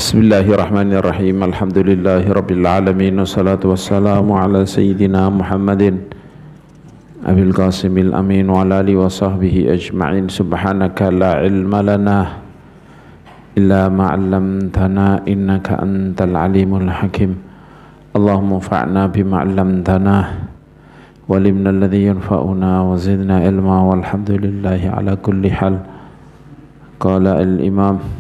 Bismillahirrahmanirrahim. Alhamdulillahi alamin. Wassalatu wassalamu ala sayyidina Muhammadin Abil Qasimil Amin wa ala alihi wa sahbihi ajma'in. Subhanaka la ilma lana illa ma 'allamtana innaka antal alimul hakim. Allahumma fa'na bima 'allamtana walimna alladhi yanfa'una wa zidna ilma walhamdulillahi ala kulli hal. Qala al-imam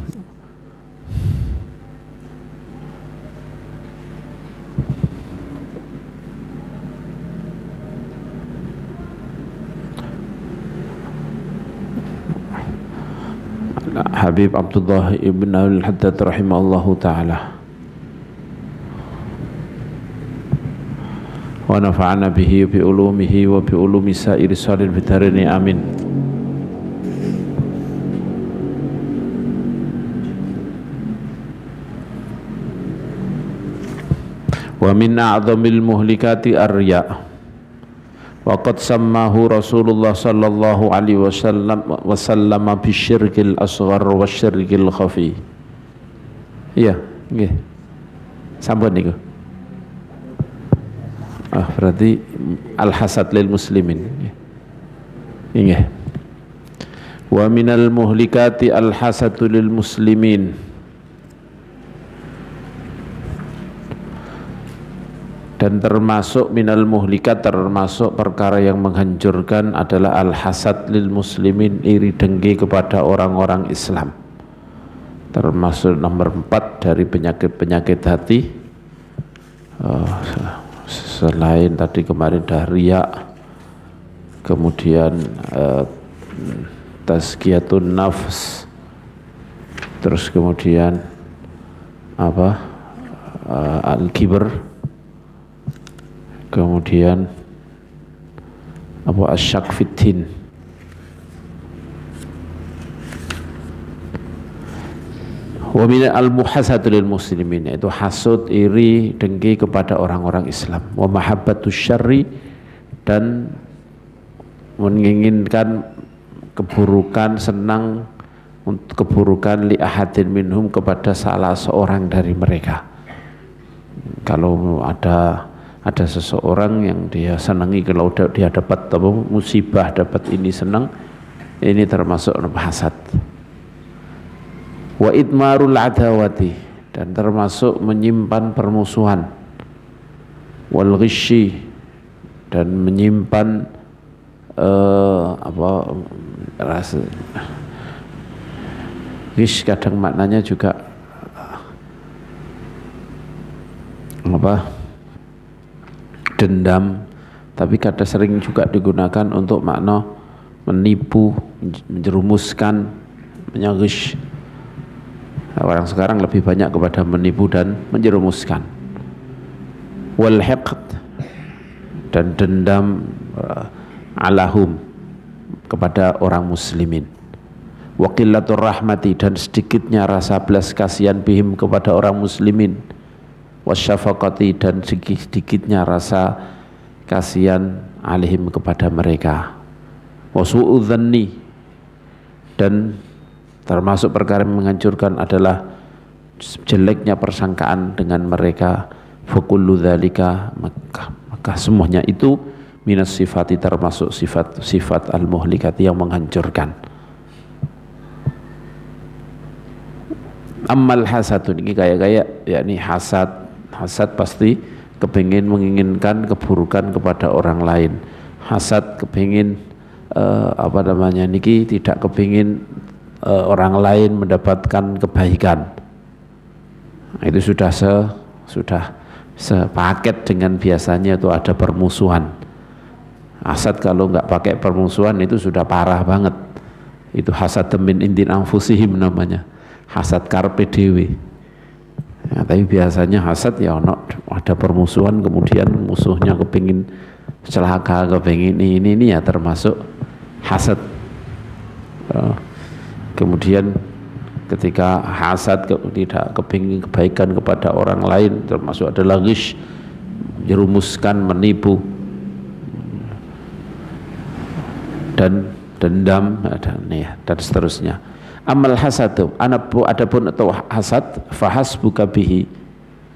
Habib Abdullah ibn al-Haddad rahimahullahu ta'ala wa nafa'ana bihi bi ulumihi wa bi ulumi sa'iri salin bidarini amin. Wa min a'zamil muhlikati ar-riya' wa qad sammahu Rasulullah sallallahu alaihi wasallam bisyirkil asghar wa syirkil khafi. Iya, nggih. Sampun niku. Berarti al-hasad lil muslimin. Nggih. Wa minal muhlikati al-hasadu lil muslimin. Dan termasuk minal muhlikat, termasuk perkara yang menghancurkan adalah al-hasad lil muslimin, iri dengki kepada orang-orang Islam. Termasuk nomor 4 dari penyakit-penyakit hati. Selain tadi kemarin riya, kemudian tazkiyatun nafs, terus kemudian al-kibr, kemudian asyak fitin. Wa min al-muhasadu lil muslimin, itu hasud, iri, dengki kepada orang-orang Islam. Wa mahabbatus syarri, dan menginginkan keburukan, senang untuk keburukan li ahadin minhum, kepada salah seorang dari mereka. Kalau ada seseorang yang dia senangi, kalau dia dapat musibah, dapat ini senang, ini termasuk hasad. Wa idmarul adawati, dan termasuk menyimpan permusuhan. Wal ghishi, dan menyimpan rasa ghish, kadang maknanya juga dendam, tapi kadang sering juga digunakan untuk makna menipu, menjerumuskan, menyagish. Orang sekarang lebih banyak kepada menipu dan menjerumuskan. Wal hiqd, dan dendam alahum, kepada orang muslimin. Wa qillatur rahmati, dan sedikitnya rasa belas kasihan bihim, kepada orang muslimin. Wasyafaqati, dan sedikitnya rasa kasihan alaihim, kepada mereka. Wasu'udhanni, dan termasuk perkara yang menghancurkan adalah jeleknya persangkaan dengan mereka. Fakullu dzalika, maka semuanya itu minas sifati, termasuk sifat al-muhlikati, yang menghancurkan. Ammal hasadun, ini kayak yakni hasad pasti kepingin, menginginkan keburukan kepada orang lain. Hasad kepingin tidak kepingin orang lain mendapatkan kebaikan. Itu sudah sepaket dengan biasanya itu ada permusuhan. Hasad kalau nggak pakai permusuhan itu sudah parah banget. Itu hasad min indin anfusihim namanya. Hasad karpe dewe. Ya, tapi biasanya hasad ya ada permusuhan, kemudian musuhnya kepingin celaka, kepingin ini ya termasuk hasad. Kemudian ketika hasad tidak kepingin kebaikan kepada orang lain, termasuk adalah ghish, menjerumuskan, menipu, dan dendam, dan seterusnya. Amal hasadu adapun atau hasad fahasbuka bihi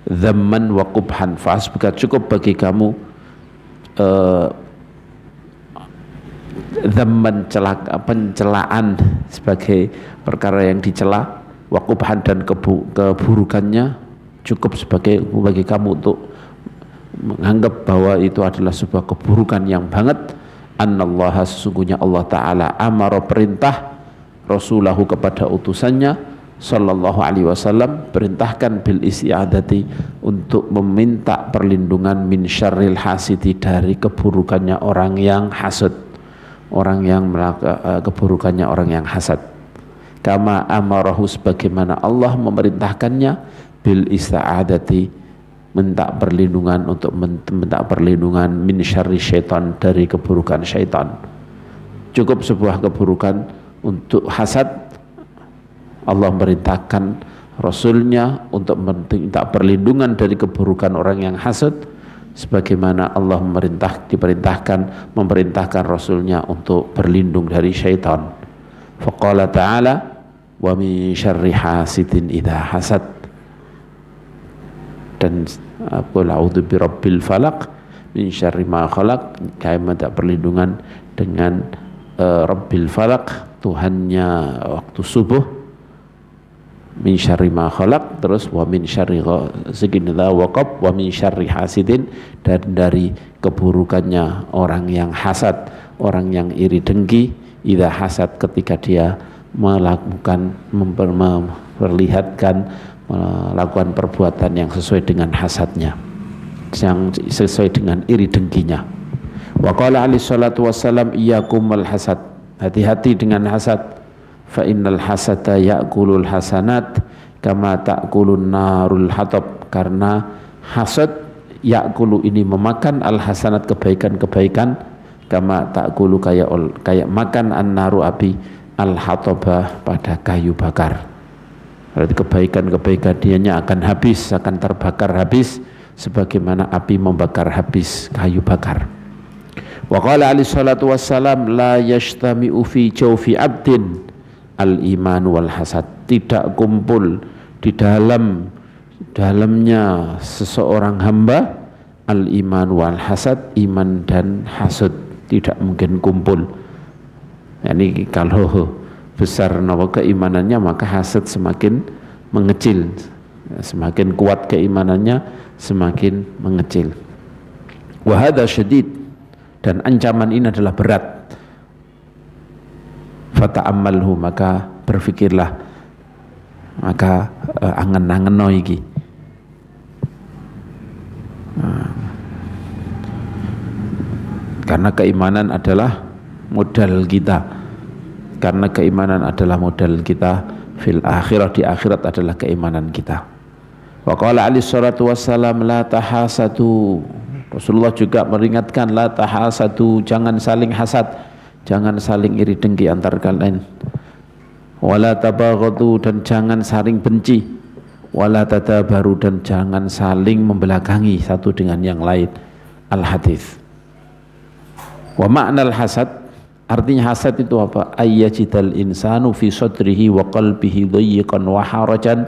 dzamman wa qubhan, fahasbuka cukup bagi kamu dzamman pencelaan sebagai perkara yang dicela, wa qubhan dan keburukannya cukup sebagai bagi kamu untuk menganggap bahwa itu adalah sebuah keburukan yang banget. Annallaha sesungguhnya Allah Ta'ala amara perintah Rasulahu kepada utusannya sallallahu alaihi wasallam, perintahkan bil isti'adati untuk meminta perlindungan min syarril hasidi dari keburukannya orang yang hasad, orang yang keburukannya orang yang hasad. Kama amarahu sebagaimana Allah memerintahkannya bil isti'adati minta perlindungan untuk minta perlindungan min syarri syaitan dari keburukan syaitan. Cukup sebuah keburukan untuk hasad, Allah merintahkan Rasulnya untuk minta perlindungan dari keburukan orang yang hasad, sebagaimana Allah memerintahkan Rasulnya untuk berlindung dari syaitan. Faqala ta'ala wa min syarri hasidin idha hasad, dan qul a'udzu birabbil falaq min syarri ma khalaq, kami minta perlindungan dengan Rabbil falaq, Tuhannya waktu subuh, min syarri ma khalaq, terus wa min syarri ghasiqin idza waqab, wa min syarri hasidin, dan dari keburukannya orang yang hasad, orang yang iri dengki, idza hasad ketika dia melakukan memperlihatkan melakukan perbuatan yang sesuai dengan hasadnya, yang sesuai dengan iri dengkinya. Wa qala alaihi salatu wassalam iyyakum wal hasad, hati-hati dengan hasad, fa innal hasada ya'kulul hasanat kama ta'kulun narul hatab, karena hasad ya'kulu ini memakan al hasanat kebaikan-kebaikan, kama ta'kulu kayak makan an-naru api al hatabah pada kayu bakar. Berarti kebaikan-kebaikan dianya akan habis, akan terbakar habis sebagaimana api membakar habis kayu bakar. Wa qala alaihi salatu wassalam la yajtami'u fi jawfi abdin al-iman wal hasad, tidak kumpul di dalamnya seseorang hamba al-iman wal hasad, iman dan hasad tidak mungkin kumpul. Yani kalau besar keimanannya maka hasad semakin mengecil, semakin kuat keimanannya semakin mengecil. Wa hadza syadid, dan ancaman ini adalah berat. Fata'ammalhu, maka berfikirlah, maka angen-angeno iki. Karena keimanan adalah modal kita, karena keimanan adalah modal kita fil akhirah, di akhirat adalah keimanan kita. Wa qala alaihi salatu wassalam la tahasadu, Rasulullah juga meringatkan la tahasadu, jangan saling hasad, jangan saling iri dengki antar kalian. Wala tabaghadu, dan jangan saling benci. Wala tadabaru, dan jangan saling membelakangi satu dengan yang lain. Al-hadits. Wa ma'nal hasad, artinya hasad itu apa? Ayyajidal insanu fi sadrihi wa qalbihi dhayyiqan wa harajan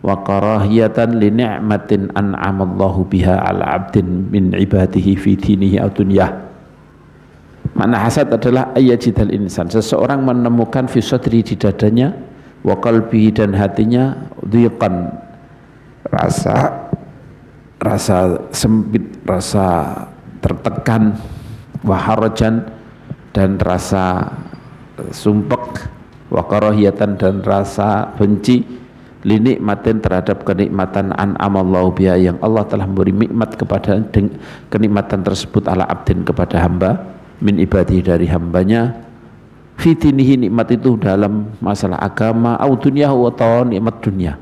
wa karahiyatan li ni'matin an'amallahu biha ala 'abdin min ibadihi fi dinihi aw dunyah. Makna hasad adalah ayyajidal insan, seseorang menemukan fi sadri, di dadanya, wa qalbihi, dan hatinya, dhiqan, rasa sempit, rasa tertekan, wa harajan, dan rasa sumpek, wa karahiyatan, dan rasa benci, linikmatin, terhadap kenikmatan an'amallahu biha, yang Allah telah memberi nikmat kepada kenikmatan tersebut ala abdin, kepada hamba, min ibadihi, dari hambanya, fi dinihi, nikmat itu dalam masalah agama, au dunyahu, atau nikmat dunia.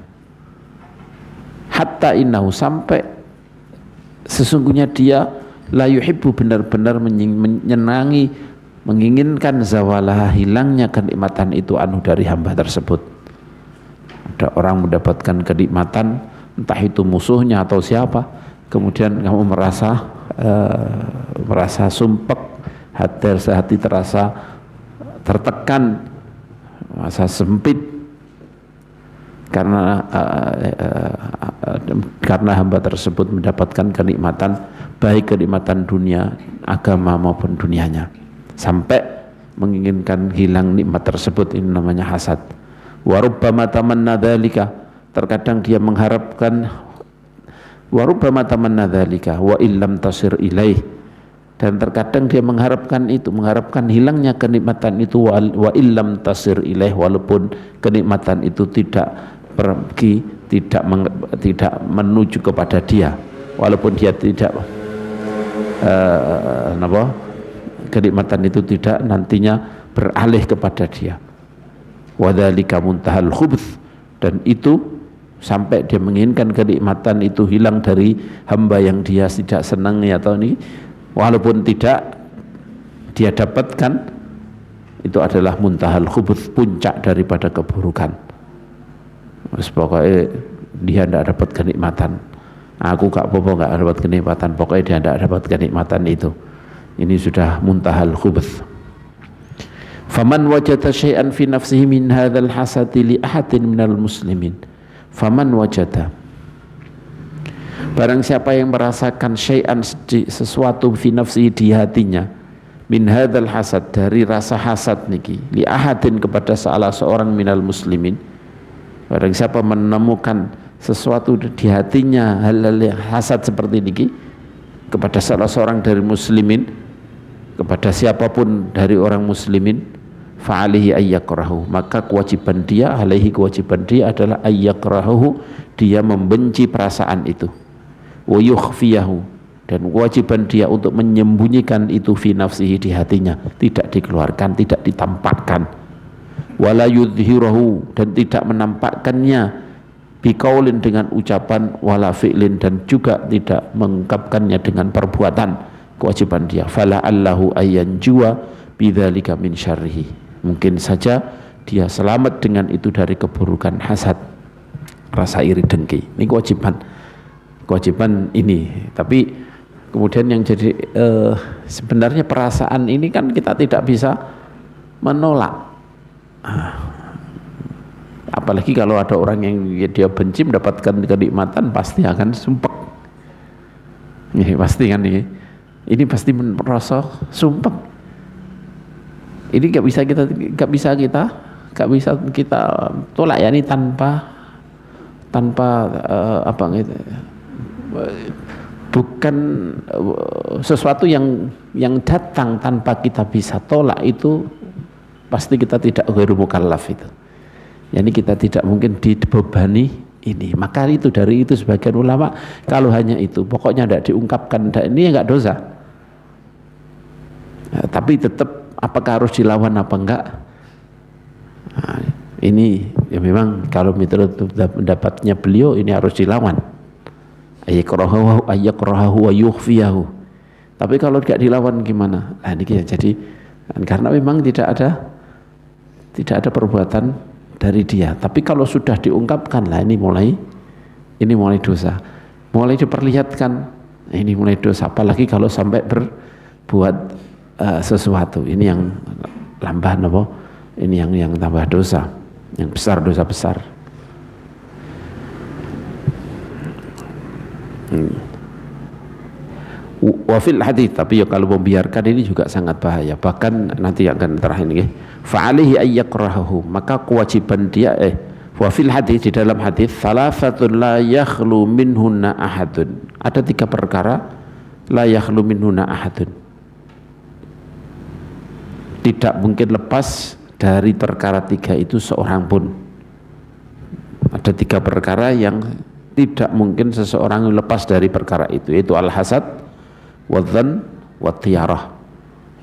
Hatta innahu, sampai sesungguhnya dia la yuhibbu, benar-benar menyenangi, menginginkan zawalah, hilangnya kenikmatan itu anhu, dari hamba tersebut. Ada orang mendapatkan kenikmatan, entah itu musuhnya atau siapa, kemudian kamu merasa sumpek, hati terasa tertekan, merasa sempit, karena hamba tersebut mendapatkan kenikmatan, baik kenikmatan dunia, agama maupun dunianya, sampai menginginkan hilang nikmat tersebut. Ini namanya hasad. Wa rubbama tamanna dzalika, terkadang dia mengharapkan, wa rubbama tamanna dzalika wa illam tasir ilaih, dan terkadang dia mengharapkan itu, mengharapkan hilangnya kenikmatan itu, wa illam tasir ilaih, walaupun kenikmatan itu tidak pergi, tidak menuju kepada dia, walaupun dia tidak kenikmatan itu tidak nantinya beralih kepada dia. Wa dzalika muntahal khubth, dan itu sampai dia menginginkan kenikmatan itu hilang dari hamba yang dia tidak senangi atau ini, walaupun tidak dia dapatkan, itu adalah muntahal khubth, puncak daripada keburukan. Pokoknya dia tidak dapat kenikmatan, aku gak apa-apa gak dapat kenikmatan, pokoknya dia tidak dapat kenikmatan itu. Ini sudah muntahal khubth. Faman wajada syai'an fi nafsihi min hadzal hasadi li ahadin minal muslimin, faman wajada, barang siapa yang merasakan syai'an, sesuatu fi nafsihi, di hatinya, min hadzal hasad, dari rasa hasad niki, li ahadin, kepada salah seorang minal muslimin, barang siapa menemukan sesuatu di hatinya hal-hal hasad seperti niki kepada salah seorang dari muslimin, kepada siapapun dari orang muslimin, fa'alihi ayyakrahu, maka kewajiban dia, alaihi, kewajiban dia adalah ayyakrahu, dia membenci perasaan itu, wa yukhfiyahu, dan kewajiban dia untuk menyembunyikan itu fi nafsihi, di hatinya, tidak dikeluarkan, tidak ditampakkan, wala yudhirahu, dan tidak menampakkannya, biqaulin, dengan ucapan, wala fi'lin, dan juga tidak mengungkapkannya dengan perbuatan. Kewajiban dia, fala allahu ayyanjua bidzalika min syarrihi, mungkin saja dia selamat dengan itu dari keburukan hasad, rasa iri dengki. Ini kewajiban ini. Tapi kemudian yang jadi sebenarnya perasaan ini kan kita tidak bisa menolak, apalagi kalau ada orang yang dia benci mendapatkan kenikmatan, pasti akan sumpek. Ini pasti kan ini pasti merasa sumpek. Ini gak bisa kita tolak ya, ini tanpa apa gitu, bukan sesuatu yang datang tanpa kita bisa tolak, itu pasti kita tidak ghairu mukallaf itu. Yani kita tidak mungkin dibebani ini. Maka itu, dari itu sebagian ulama kalau hanya itu pokoknya tidak diungkapkan, ini ya nggak dosa. Tapi tetap apakah harus dilawan apa enggak? Nah, ini ya memang kalau menurut pendapatnya beliau ini harus dilawan. Ayyakrahu wa yukhfiyahu. Tapi kalau tidak dilawan gimana? Nah, ini jadi karena memang tidak ada perbuatan dari dia. Tapi kalau sudah diungkapkan, lah ini mulai dosa. Mulai diperlihatkan, ini mulai dosa. Apalagi kalau sampai berbuat sesuatu, ini yang lambahan apa? Ini yang tambah dosa, yang besar, dosa besar. Wafil hadis, tapi ya kalau membiarkan ini juga sangat bahaya. Bahkan nanti akan terakhir ini, fa'alihi ayyakrahu, maka kewajiban dia wafil hadis, di dalam hadis, salasatun la yakhlu minhunna ahadun, ada 3 perkara la yakhlu minhunna ahadun, tidak mungkin lepas dari perkara 3 itu seorang pun. Ada 3 perkara yang tidak mungkin seseorang lepas dari perkara itu, yaitu al-hasad, wadzan, wattiyarah,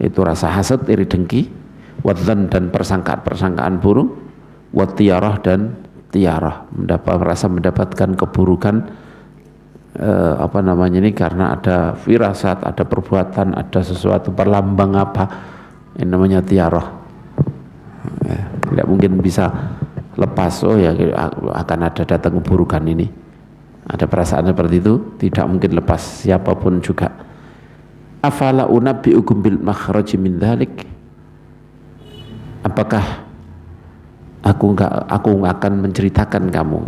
itu rasa hasad, iri dengki, wadzan, dan persangkaan buruk, wattiyarah, dan tiarah, merasa mendapatkan keburukan ini karena ada firasat, ada perbuatan, ada sesuatu perlambang apa, ini namanya tiarah. Tidak mungkin bisa lepas, oh ya akan ada datang keburukan ini, ada perasaan seperti itu, tidak mungkin lepas siapapun juga. Afala unabbi'ukum bil makhraji min dzalik, apakah aku akan menceritakan kamu.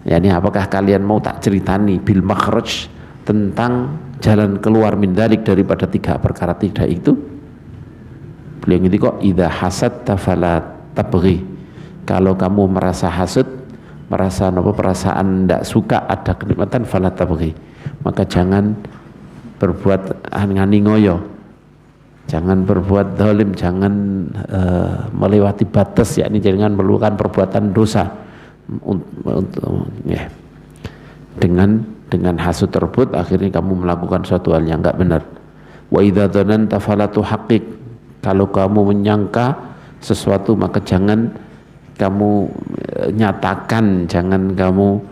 Yani apakah kalian mau tak ceritani bil makhraj, tentang jalan keluar min dalik, daripada 3 perkara tidak itu. Beliau ngerti kok, idza hasadta fala tabghi, kalau kamu merasa hasud, merasa perasaan tidak suka ada kenikmatan, fala tabghi, maka jangan berbuat ngani ngoyo, jangan berbuat zalim, jangan melewati batas, yakni jangan melakukan perbuatan dosa ya. Dengan hasud tersebut akhirnya kamu melakukan suatu hal yang enggak benar. Wa idza dzananta fala tuhaqqiq, kalau kamu menyangka sesuatu maka jangan kamu nyatakan, jangan kamu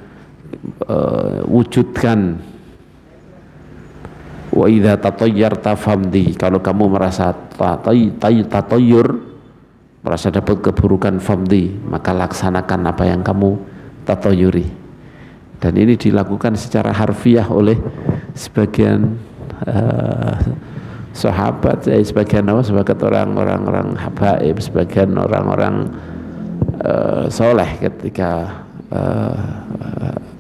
wujudkan. Wa idza tatayyarta famdi, kalau kamu merasa tatayyur, merasa dapat keburukan, famdi, maka laksanakan apa yang kamu tatayyuri. Dan ini dilakukan secara harfiah oleh sebagian sahabat, sebagian orang-orang habaib, sebagian orang-orang soleh ketika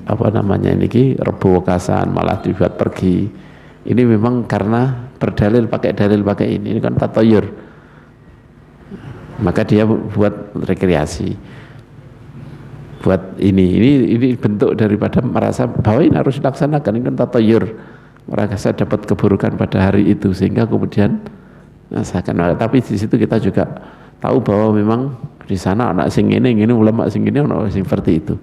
Rebo Wekasan malah dibuat pergi. Ini memang karena berdalil pakai ini kan tatoyur, maka dia buat rekreasi, buat ini bentuk daripada merasa bahwa ini harus dilaksanakan. Ini kan tatoyur, merasa dapat keburukan pada hari itu sehingga kemudian merasakan. Tapi di situ kita juga tahu bahwa memang di sana anak sing ini ulama sing ini anak sing seperti itu.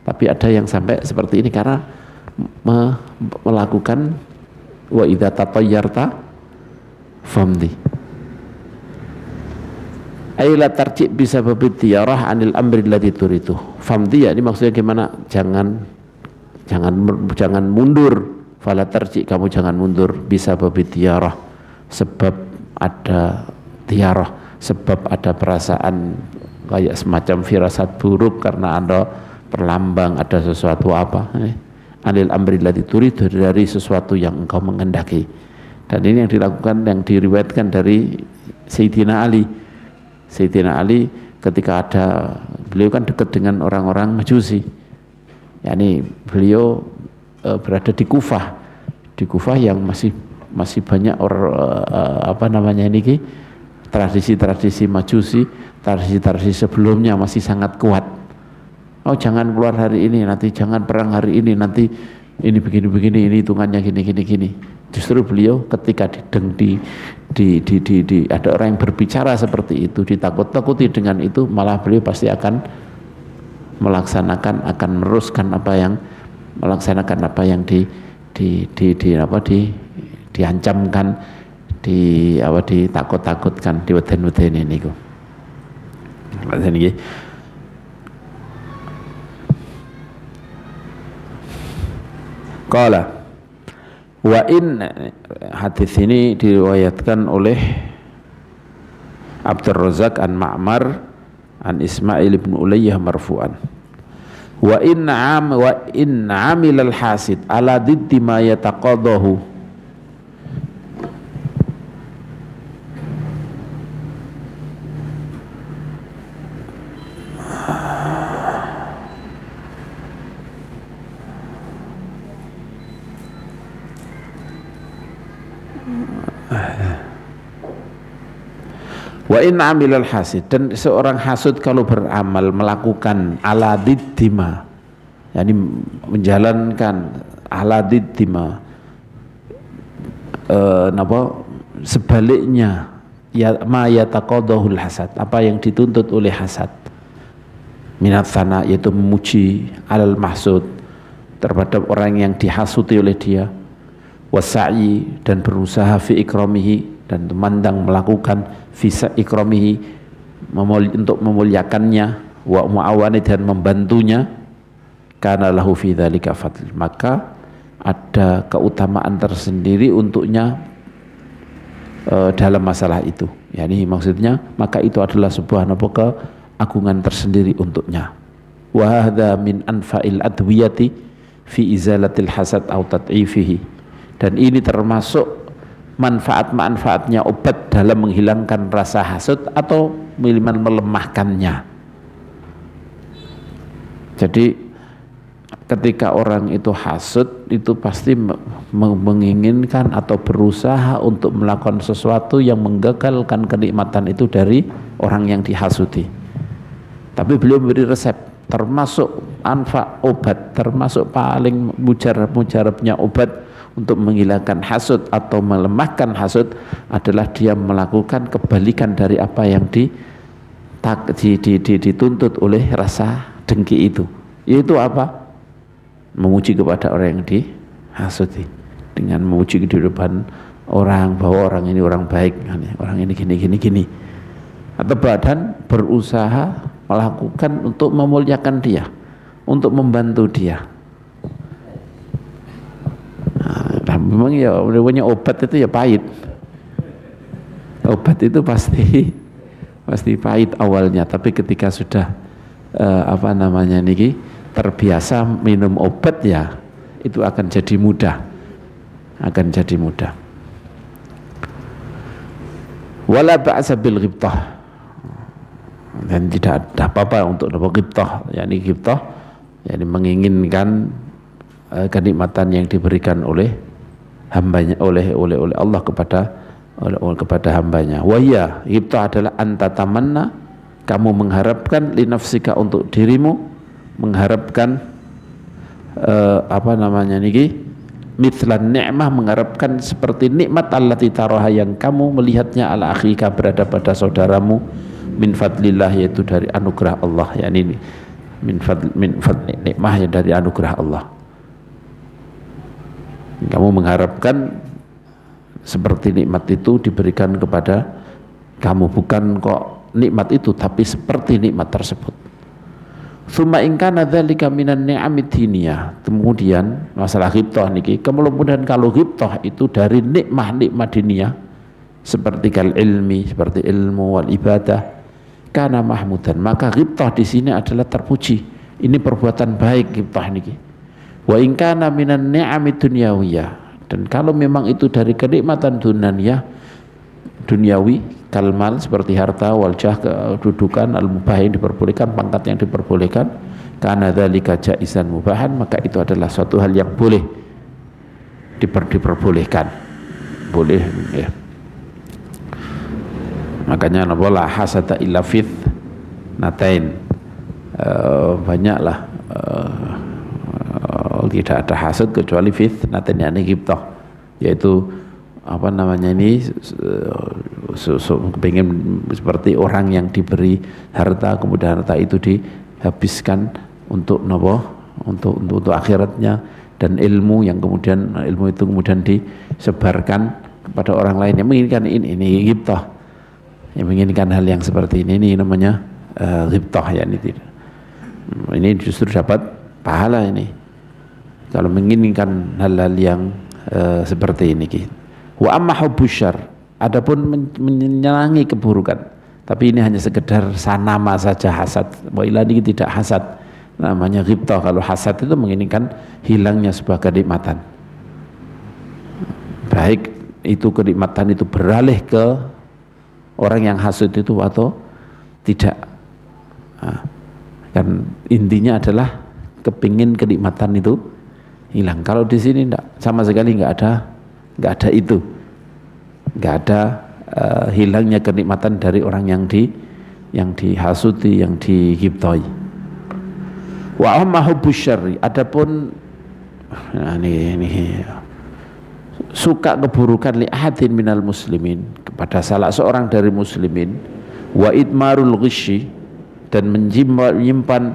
Tapi ada yang sampai seperti ini karena melakukan wa idza tatayyarta famdi. Aila tarji' bisa babitiyarah anil amri alladhi turidu. Famdi ya, ini maksudnya gimana? Jangan mundur. Fala tarji', kamu jangan mundur, bisa babitiyarah, sebab ada tiarah, sebab ada perasaan kayak semacam firasat buruk karena Anda perlambang ada sesuatu apa. Anil amri alladhi turidu, dari sesuatu yang engkau mengendaki. Dan ini yang dilakukan, yang diriwayatkan dari Sayyidina Ali. Sayyidina Ali ketika beliau kan dekat dengan orang-orang Majusi, yakni beliau berada di Kufah yang masih banyak tradisi-tradisi Majusi, tradisi-tradisi sebelumnya masih sangat kuat. Oh, jangan keluar hari ini, nanti jangan perang hari ini, nanti ini begini-begini, ini hitungannya gini. Justru beliau ketika ada orang yang berbicara seperti itu, ditakut-takuti dengan itu, malah beliau pasti akan meneruskan melaksanakan apa yang diancamkan, ditakut-takutkan, diweden-weden ini niku. Qala wa in, hadis ini diriwayatkan oleh Abdur Razak an Ma'mar an Ismail bin Ulayyah marfu'an. Wa in amilal hasid ala diddi ma yataqadahu wa in amilal hasid, dan seorang hasud kalau beramal melakukan ala diddima, yakni menjalankan ala diddima sebaliknya ya ma yataqadahul hasad, apa yang dituntut oleh hasad, minat sana, yaitu memuji alal mahsud, terhadap orang yang dihasuti oleh dia, wasa'i, dan berusaha fi ikramihi, dan memandang melakukan visa ikramihi, untuk memuliakannya, wa mu'awani, dan membantunya, kana lahu fi dzalika fadl, maka ada keutamaan tersendiri untuknya dalam masalah itu. Yani maksudnya maka itu adalah sebuah keagungan tersendiri untuknya. Wa hadza min anfa'il adwiyati fi izalatil hasad au tad'ifihi, dan ini termasuk manfaat-manfaatnya obat dalam menghilangkan rasa hasud atau melemahkannya. Jadi ketika orang itu hasud, itu pasti menginginkan atau berusaha untuk melakukan sesuatu yang menggagalkan kenikmatan itu dari orang yang dihasudi. Tapi beliau memberi resep, termasuk obat, termasuk paling mujarabnya obat untuk menghilangkan hasud atau melemahkan hasud adalah dia melakukan kebalikan dari apa yang dituntut oleh rasa dengki itu. Yaitu apa? Memuji kepada orang yang dihasudi, dengan memuji di depan orang bahwa orang ini orang baik, orang ini gini. Atau badan berusaha melakukan untuk memuliakan dia, untuk membantu dia. Nah, memang ya namanya obat itu ya pahit. Obat itu pasti pahit awalnya, tapi ketika sudah terbiasa minum obat ya itu akan jadi mudah. Wala ba'sa bil ghibtah, dan tidak ada apa-apa untuk ghibtah, yakni ghibtah yakni menginginkan kenikmatan yang diberikan oleh hambanya, oleh Allah kepada hambanya. Wa ya ghibtah adalah anta tamanna, kamu mengharapkan li nafsika untuk dirimu, mengharapkan mithlan ni'mah, mengharapkan seperti nikmat allati taraha yang kamu melihatnya ala akhika berada pada saudaramu, min fadlillah yaitu dari anugerah Allah, yakni min fadl nikmah ya dari anugerah Allah. Kamu mengharapkan seperti nikmat itu diberikan kepada kamu, bukan kok nikmat itu tapi seperti nikmat tersebut. Tsumma in kana dzalika minan ni'amid diniyah, kemudian masalah ghibtah niki, kemudian kalau ghibtah itu dari nikmah diniyah seperti kal ilmi, seperti ilmu wal ibadah, kana mahmudan, maka ghibtah di sini adalah terpuji. Ini perbuatan baik ghibtah niki. Wa in kana minan ni'amid dunyawiyah, dan kalau memang itu dari kenikmatan duniawi kalmal seperti harta, waljah, kedudukan, al-mubah yang diperbolehkan, pangkat yang diperbolehkan, kana dzalika jaizan mubahan, maka itu adalah suatu hal yang boleh diperbolehkan, boleh ya. Makanya la hasada illa fith natain, banyaklah tidak ada hasad kecuali fith natain, yakni ghibtah, yaitu pengen seperti orang yang diberi harta, kemudian harta itu dihabiskan untuk untuk akhiratnya, dan ilmu yang kemudian ilmu itu kemudian disebarkan kepada orang lain yang menginginkan ini ghibtah, yang menginginkan hal yang seperti ini namanya ghibtah, ya ini justru dapat pahala ini kalau menginginkan hal-hal yang seperti ini. Wa amma hubbus syarr, adapun menyenangi keburukan, tapi ini hanya sekedar sanama saja hasad. Wa ila ini tidak hasad, namanya ghibtah. Kalau hasad itu menginginkan hilangnya sebuah kenikmatan, baik itu kenikmatan itu beralih ke orang yang hasud itu atau tidak. Kan intinya adalah kepingin kenikmatan itu hilang. Kalau di sini enggak, sama sekali enggak ada itu, enggak ada hilangnya kenikmatan dari orang yang dihasuti, yang dighibtai. Wa amma hubbus syarri, adapun ini suka keburukan li ahadin minal muslimin, kepada salah seorang dari muslimin, wa idmarul ghisyi, dan menyimpan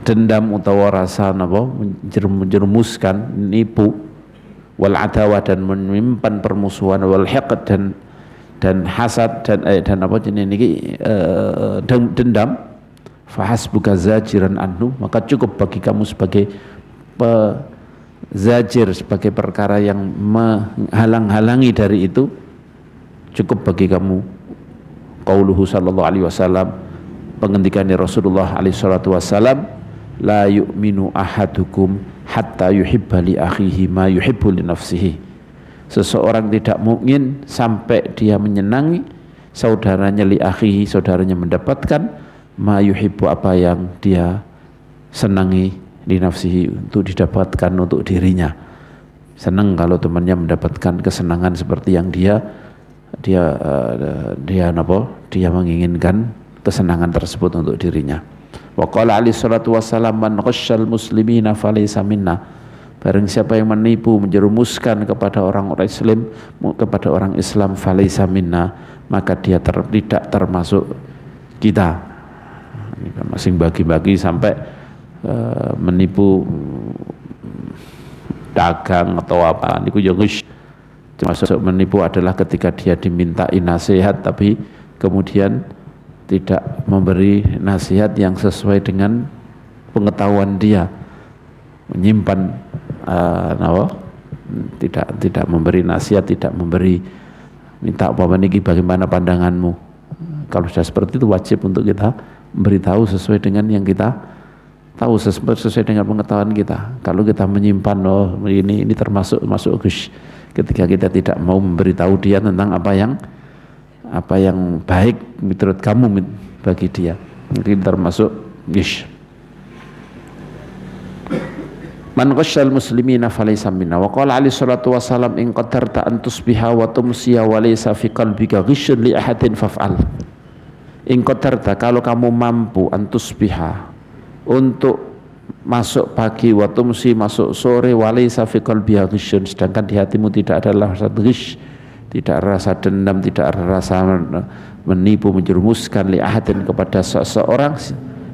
dendam utawa rasa menjerumuskan, nipu, wal adawa, dan menyimpan permusuhan, wal hiqd, dan hasad, dan apa jenis ini dendam, fahasbuka zajiran anhu, maka cukup bagi kamu sebagai zajir, sebagai perkara yang menghalang-halangi dari itu, cukup bagi kamu qauluhu sallallahu alaihi wasallam, pengendikannya Rasulullah alaihi salatu wasallam, la yu'minu ahadukum hatta yuhibba li akhihi ma yuhibbu li nafsihi. Seseorang tidak mukmin sampai dia menyenangi saudaranya li akhihi, saudaranya mendapatkan ma yuhibbu, apa yang dia senangi, li nafsihi, untuk didapatkan untuk dirinya. Senang kalau temannya mendapatkan kesenangan seperti yang dia menginginkan kesenangan tersebut untuk dirinya. Wa qala alaihi salatu wassalam, man ghasyal muslimina falaysa minna. Barang siapa yang menipu, menjerumuskan kepada orang Islam, falaysa minna, maka dia tidak termasuk kita. Masing bagi-bagi sampai menipu dagang atau apa, niku yo ghish. Termasuk menipu adalah ketika dia dimintai nasihat tapi kemudian tidak memberi nasihat yang sesuai dengan pengetahuan dia, menyimpan tidak memberi nasihat, tidak memberi, minta apa niki bagaimana pandanganmu. Kalau sudah seperti itu wajib untuk kita memberitahu sesuai dengan yang kita tahu, sesuai dengan pengetahuan kita. Kalau kita menyimpan ini termasuk ghish, ketika kita tidak mau memberitahu dia tentang apa yang baik menurut kamu bagi dia, ini termasuk ghish. Man ghasyal muslimina falaysa minna. Wa qala alaihi salatu wassalam, in qadarta an tusbiha wa tumsiya wa laysa fi qalbika ghisyun li ahadin faf'al. In qadarta, kalau kamu mampu, an tusbiha, untuk masuk pagi, wa tumsi, masuk sore, wa laysa fi qalbika ghisyun, sedangkan di hatimu tidak ada rasa ghish, tidak ada rasa dendam, tidak ada rasa menipu, menjerumuskan, li ahadin, kepada seseorang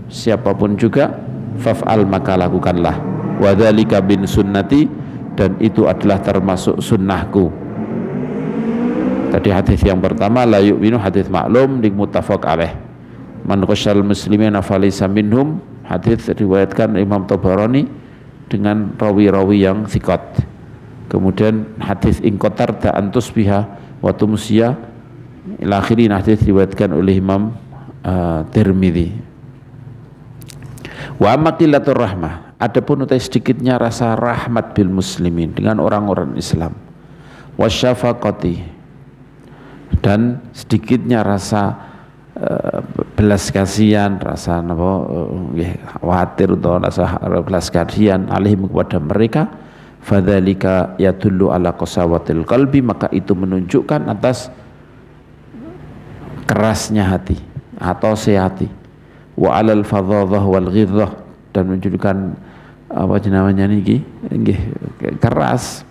siapapun juga, faf'al, maka lakukanlah. Wa dzalika bin sunnati, dan itu adalah termasuk sunnahku. Tadi hadis yang pertama la yu'minu, hadis maklum di muttafaq alaih. Man ghasyal muslimina falaysa minhum, hadis riwayatkan Imam Tabarani dengan rawi-rawi yang thiqat. Kemudian hadis in qatarta an tusbiha wa tumsiya ila akhirin, hadis riwayatkan oleh Imam Tirmidzi. Wa amma qillatur rahmah, adapun utai sedikitnya rasa rahmat bil muslimin, dengan orang-orang Islam, wasyafaqati, dan sedikitnya rasa belas kasihan, rasa khawatir atau rasa belas kasihan alaihim, kepada mereka, fadzalika yadullu ala qasawatil qalbi, maka itu menunjukkan atas kerasnya hati atau sehati, wa alal fadhadah wal ghidhah, dan menunjukkan apa namanya niki keras,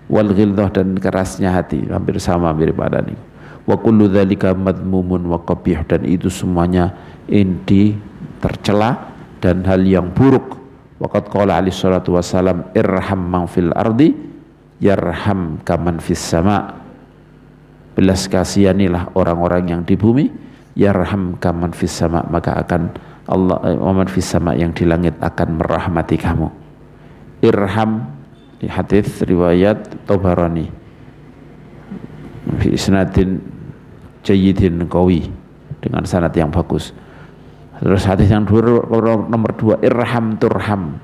wal ghildah, dan kerasnya hati, hampir sama mirip pada ini. Wa kullu dzalika madmumun wa qabih, dan itu semuanya inti tercela dan hal yang buruk. Waqad qala alaihi salatu wassalam, irham man fil ardi yarham kaman fis sama. Belas kasihanilah orang-orang yang di bumi, yarham kaman fis sama, maka akan Allah man fis sama, yang di langit akan merahmati kamu. Irham, di hadis riwayat Tabarani fi isnadin jayyidin qawi, dengan sanad yang bagus. Terus hadis yang nomor 2, irham turham,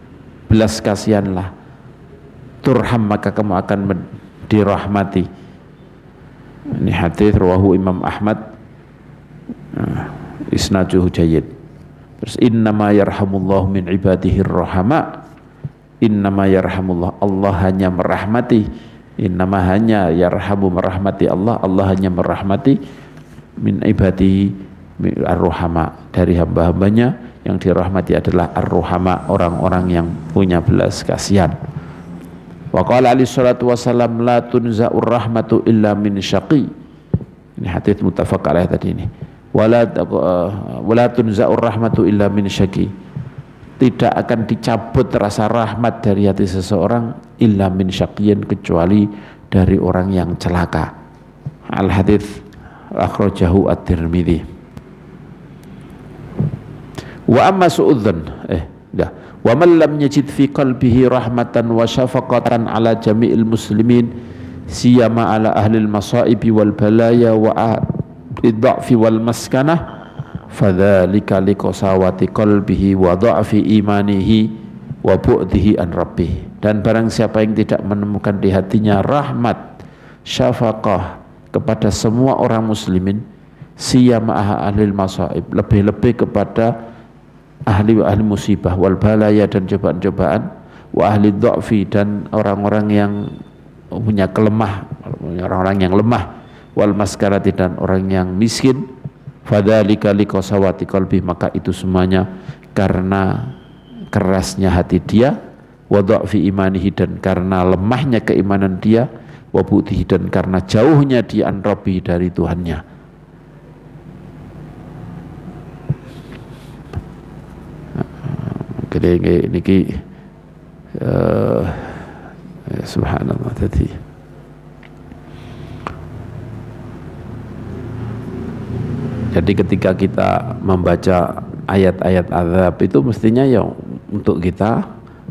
belas kasihanlah, turham, maka kamu akan dirahmati. Ini hadis rawahu Imam Ahmad, isnaduhu jayyid. Terus innama yarhamullahu min ibadihi rahama, innama yarhamullah, Allah hanya merahmati, innama hanya yarhamu, merahmati Allah, Allah hanya merahmati min ibadihi ar-ruhama, dari hamba-hambanya yang dirahmati adalah ar-ruhama, orang-orang yang punya belas kasihan. Wa qala alaihi salatu wassalam, la tunza'ur rahmatu illa min syaqi. Ini hadis muttafaq alaih tadi ini. Wala tunza'ur rahmatu illa min syaqi, tidak akan dicabut rasa rahmat dari hati seseorang illa min syaqiyin, kecuali dari orang yang celaka. Al hadits akhrajahu at-Tirmidzi. Wa amma su'udzan wa man lam yajid fi qalbihi rahmatan wa syafaqatan ala jami'il muslimin siyama ala ahli al-masaibi wal balaya wa ad-dha'fi wal maskanah, fadzalika liqasawati qalbihi wa dha'fi imanihi wa bu'dihi an rabbih. Dan barang siapa yang tidak menemukan di hatinya rahmat, syafaqah kepada semua orang muslimin, siyama ahli masaib, lebih-lebih kepada ahli musibah, wal balaya dan cobaan-cobaan, wa ahli dha'fi dan orang-orang yang punya orang-orang yang lemah, wal maskarati dan orang yang miskin, fadzalika liqasawati qalbi, maka itu semuanya karena kerasnya hati dia, wa dha'fi imanihi dan karena lemahnya keimanan dia, wa bu'dihi dan karena jauhnya dia an rabbi dari Tuhannya. Niki subhanallah tadi. Jadi ketika kita membaca ayat-ayat azab itu mestinya ya untuk kita,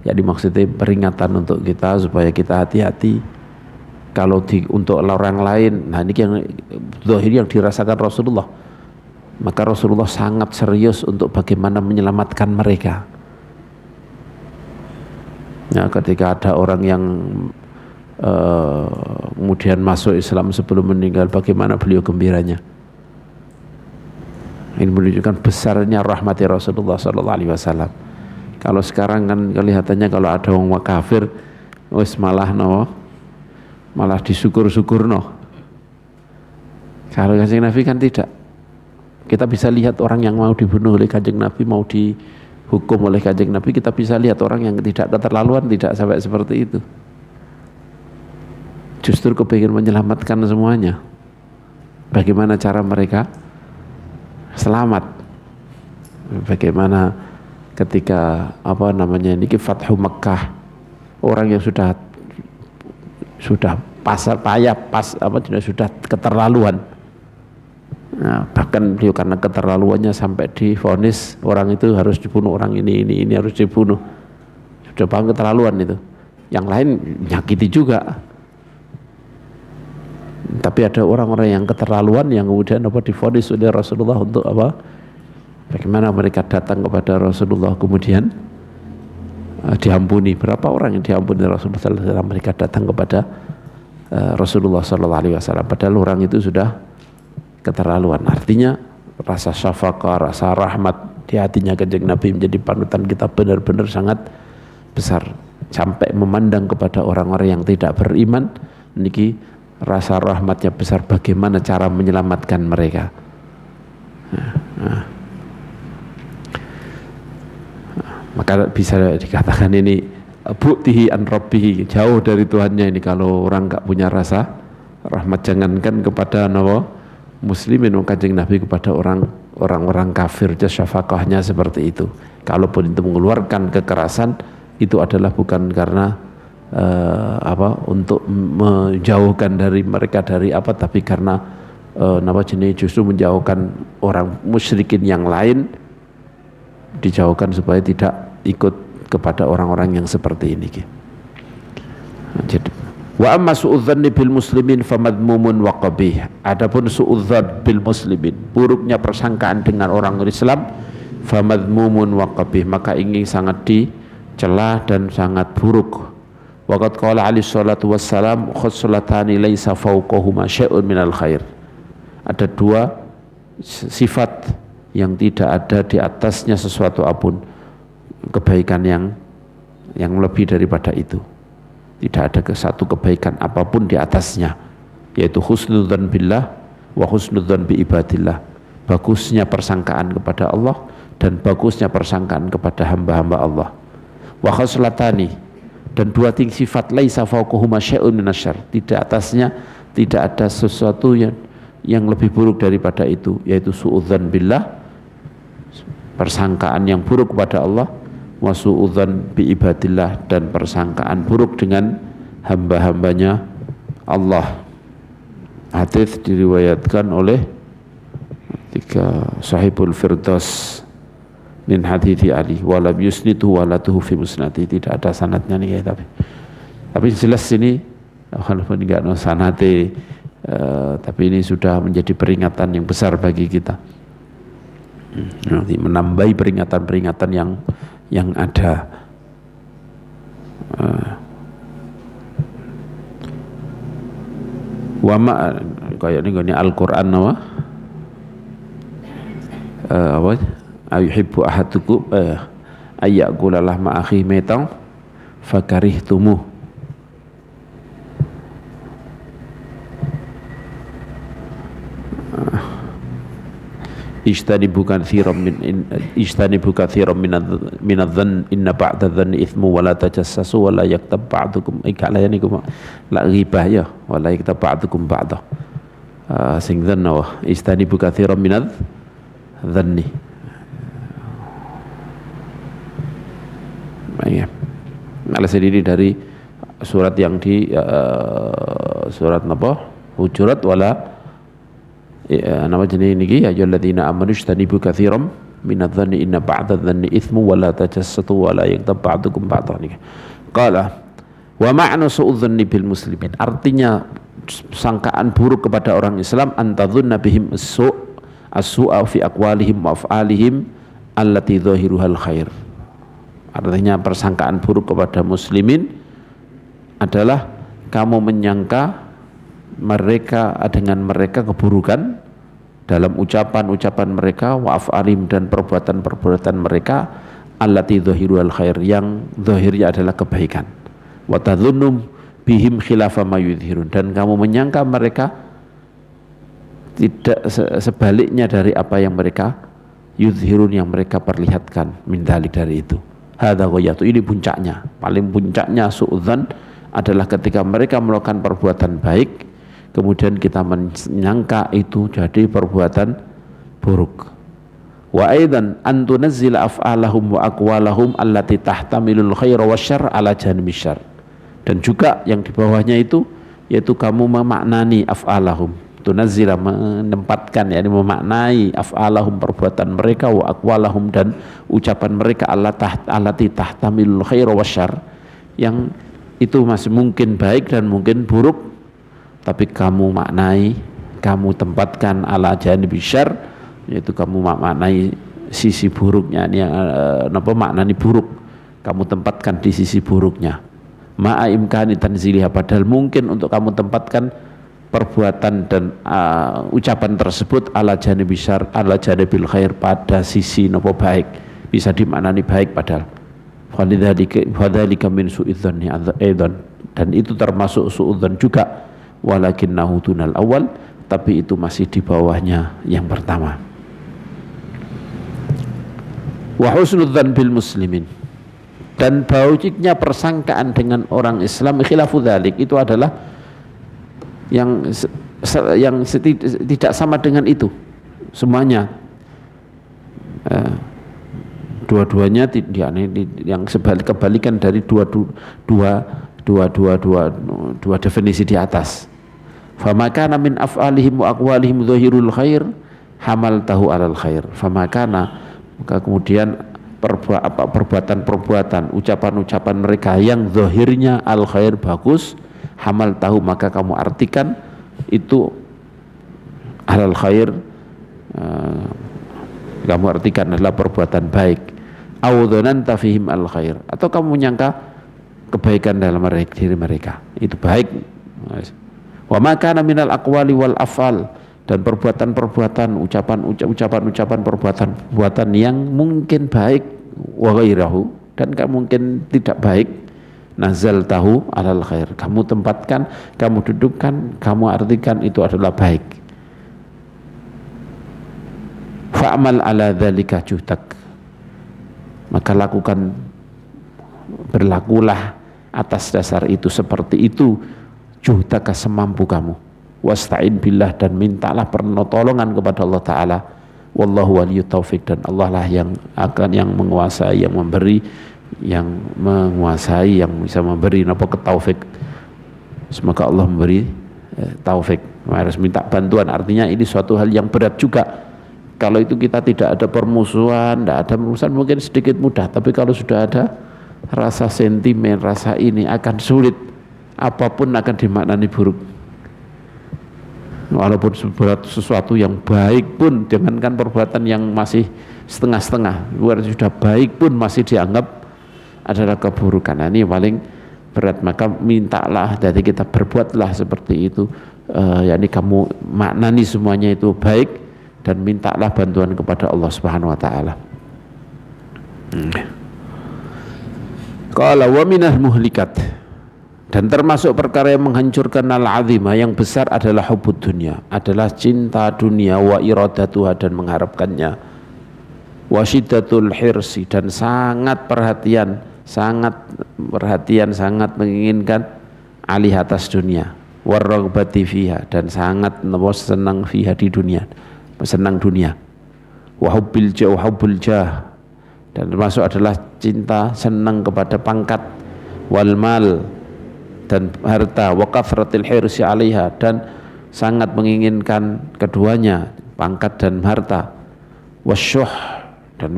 ya dimaksudnya peringatan untuk kita supaya kita hati-hati. Kalau untuk orang lain, nah ini yang zahir yang dirasakan Rasulullah, maka Rasulullah sangat serius untuk bagaimana menyelamatkan mereka. Nah, ketika ada orang yang kemudian masuk Islam sebelum meninggal, bagaimana beliau gembiranya. Ini menunjukkan besarnya rahmati Rasulullah SAW. Kalau sekarang kan kelihatannya kalau ada orang kafir, wis malah disyukur-syukur no. Kalau Kanjeng Nabi kan tidak. Kita bisa lihat orang yang mau dibunuh oleh Kanjeng Nabi, mau dihukum oleh Kanjeng Nabi, kita bisa lihat orang yang tidak keterlaluan, tidak sampai seperti itu. Justru kepingin menyelamatkan semuanya. Bagaimana cara mereka selamat? Bagaimana ketika ini Fathu Makkah, orang yang sudah sudah keterlaluan. Nah, bahkan beliau karena keterlaluannya sampai divonis orang itu harus dibunuh, orang ini harus dibunuh. Sudah bang keterlaluan itu. Yang lain menyakiti juga. Tapi ada orang-orang yang keterlaluan yang kemudian divonis oleh Rasulullah untuk apa? Bagaimana mereka datang kepada Rasulullah kemudian diampuni. Berapa orang yang diampuni Rasulullah SAW? Mereka datang kepada Rasulullah SAW. Padahal orang itu sudah keterlaluan. Artinya rasa syafaqah, rasa rahmat di hatinya Kanjeng Nabi menjadi panutan kita benar-benar sangat besar. Sampai memandang kepada orang-orang yang tidak beriman, niki rasa rahmatnya besar, bagaimana cara menyelamatkan mereka. Maka bisa dikatakan ini bu'tihi an rabbihi, jauh dari Tuhannya ini. Kalau orang enggak punya rasa rahmat, jangankan kepada muslimin, Kanjeng Nabi kepada orang-orang kafir syafaqahnya seperti itu. Kalaupun itu mengeluarkan kekerasan, itu adalah bukan karena untuk menjauhkan dari mereka dari tapi karena justru menjauhkan orang musyrikin yang lain, dijauhkan supaya tidak ikut kepada orang-orang yang seperti ini. Jadi wa amma su'udzanni bil muslimin famadmumun wa qabih. Adapun su'udzan bil muslimin, buruknya persangkaan dengan orang Islam, famadmumun wa qabih, maka ini sangat dicela dan sangat buruk. Waqad qala alaihi salatu wassalam khuslatani laisa fawqahuma syai'un minal khair. Ada dua sifat yang tidak ada di atasnya sesuatu apapun kebaikan yang lebih daripada itu. Tidak ada satu kebaikan apapun di atasnya, yaitu husnudzan billah wa husnudzan bi ibadillah. Bagusnya persangkaan kepada Allah dan bagusnya persangkaan kepada hamba-hamba Allah. Wa khaslatani, dan dua sifat laisa fawqahuma syai'un minasyarr, di atasnya tidak ada sesuatu yang lebih buruk daripada itu, yaitu su'udzan billah, persangkaan yang buruk kepada Allah, wa su'udzan bi ibadillah, dan persangkaan buruk dengan hamba-hambanya Allah. Hadis diriwayatkan oleh Sahibul Firdaus min hadithi Ali walam yusnitu walatuhu fi musnadi. Tidak ada sanadnya nih, tapi jelas ini walaupun enggak no sanate, tapi ini sudah menjadi peringatan yang besar bagi kita. Nanti menambahi peringatan-peringatan yang ada. Wama kayak ini Al-Qur'an apa ayuhibbu ahadukum ayyakula lahma akhi maitan fakarihtumuh. Ijtanibu katsiran min adh-dhann inna ba'da dhanni ithmu wa la tajassasu wa la yaktab ba'dukum ikala niku la ghibah ya wa la yaktab ba'dukum ba'da sing dhanna wa ijtanibu katsiran min adh-dhanni. Ya. Malah sendiri dari surat yang di surat napa Hujurat wala nama jenis niki ya ayyuhalladzina amanu ijtanibu katsiran minadh-dhanni inna ba'dadh-dhanni itsmu wa la tajassatu wa la yaghtab ba'dukum ba'dhan. Qala wa ma'na su'udz-dhanni bil muslimin, artinya sangkaan buruk kepada orang Islam antadzunna bihim as-su'a fi aqwalihim wa af'alihim allati dhahiruhal khair. Artinya persangkaan buruk kepada muslimin adalah kamu menyangka mereka dengan mereka keburukan dalam ucapan-ucapan mereka wa af'alim dan perbuatan-perbuatan mereka allati dhahiruhal khair, yang zahirnya adalah kebaikan, wa tadhunnum bihim khilafa ma yudhirun, dan kamu menyangka mereka tidak sebaliknya dari apa yang mereka yudhirun, yang mereka perlihatkan min dzalik, dari itu. Hadza ghayatu, ini puncaknya, paling puncaknya su'udzan adalah ketika mereka melakukan perbuatan baik kemudian kita menyangka itu jadi perbuatan buruk. Wa aidan an tunazzila af'alahum wa aqwalahum allati tahtamilul khaira wasyarr ala janbi syarr, dan juga yang di bawahnya itu yaitu kamu memaknani af'alahum, tunazzila menempatkan, yakni memaknai af'alahum perbuatan mereka, wa aqwalahum dan ucapan mereka allati tahtamilul khaira wasyarr, yang itu masih mungkin baik dan mungkin buruk, tapi kamu maknai, kamu tempatkan ala janbi syarr, yaitu kamu maknai sisi buruknya, maknani buruk kamu tempatkan di sisi buruknya. Ma'a imkani tanziliha, padahal mungkin untuk kamu tempatkan perbuatan dan ucapan tersebut ala janbi syarr, ala janbil khair, pada sisi napa baik, bisa dimaknani baik padahal. Fadzalika min su'idzanni aidan, dan itu termasuk su'udzan juga, walakinnahu dunal awal, tapi itu masih di bawahnya yang pertama. Wa husnudzan bil muslimin, dan baiknya persangkaan dengan orang Islam, khilafu dzalik, itu adalah yang tidak sama dengan itu semuanya, dua-duanya yang kebalikan dari dua definisi di atas. Famakana min af'alihim wa aqwalihim dhahirul khair hamaltahu alal khair. Famakana, maka kemudian perbuatan-perbuatan, ucapan-ucapan mereka yang zahirnya al khair, bagus, hamaltahu, maka kamu artikan itu alal khair, kamu artikan adalah perbuatan baik. Aw dzananta fihim al khair, atau kamu menyangka kebaikan dalam diri mereka, itu baik. Wa ma kana minal aqwali wal af'al, dan perbuatan-perbuatan, ucapan-ucapan, perbuatan-perbuatan yang mungkin baik, wa ghairahu, dan mungkin tidak baik, nazaltahu alal khair, kamu tempatkan, kamu dudukkan, kamu artikan itu adalah baik. Fa'mal ala dzalika juhdak, maka lakukan, berlakulah atas dasar itu, seperti itu, juhdaka, semampu kamu, wasta'in billah, dan mintalah pertolongan kepada Allah Ta'ala, wallahu waliyut taufik, dan Allah lah yang akan, yang menguasai, yang memberi, yang menguasai, yang bisa memberi taufik. Semoga Allah memberi taufik. Harus minta bantuan, artinya ini suatu hal yang berat juga. Kalau itu kita tidak ada permusuhan, tidak ada permusuhan, mungkin sedikit mudah, tapi kalau sudah ada rasa sentimen, rasa ini, akan sulit, apapun akan dimaknani buruk. Walaupun sesuatu yang baik pun, jangankan perbuatan yang masih setengah-setengah, sudah baik pun masih dianggap adalah keburukan. Nah, ini paling berat. Maka mintalah, jadi kita berbuatlah seperti itu, yakni kamu maknani semuanya itu baik, dan mintalah bantuan kepada Allah Subhanahu wa taala. Qala wa minal muhlikat, dan termasuk perkara yang menghancurkan al-azimah yang besar adalah hubbud dunya, adalah cinta dunia, wa iradatuha dan mengharapkannya, wa syiddatul hirsi dan sangat perhatian, sangat menginginkan alih atas dunia, warraghbati fiha dan sangat senang fiha di dunia, senang dunia, wa hubbul jah dan termasuk adalah cinta senang kepada pangkat, wal mal dan harta, wa kathratil hirsi alaiha dan sangat menginginkan keduanya, pangkat dan harta, wasyuh dan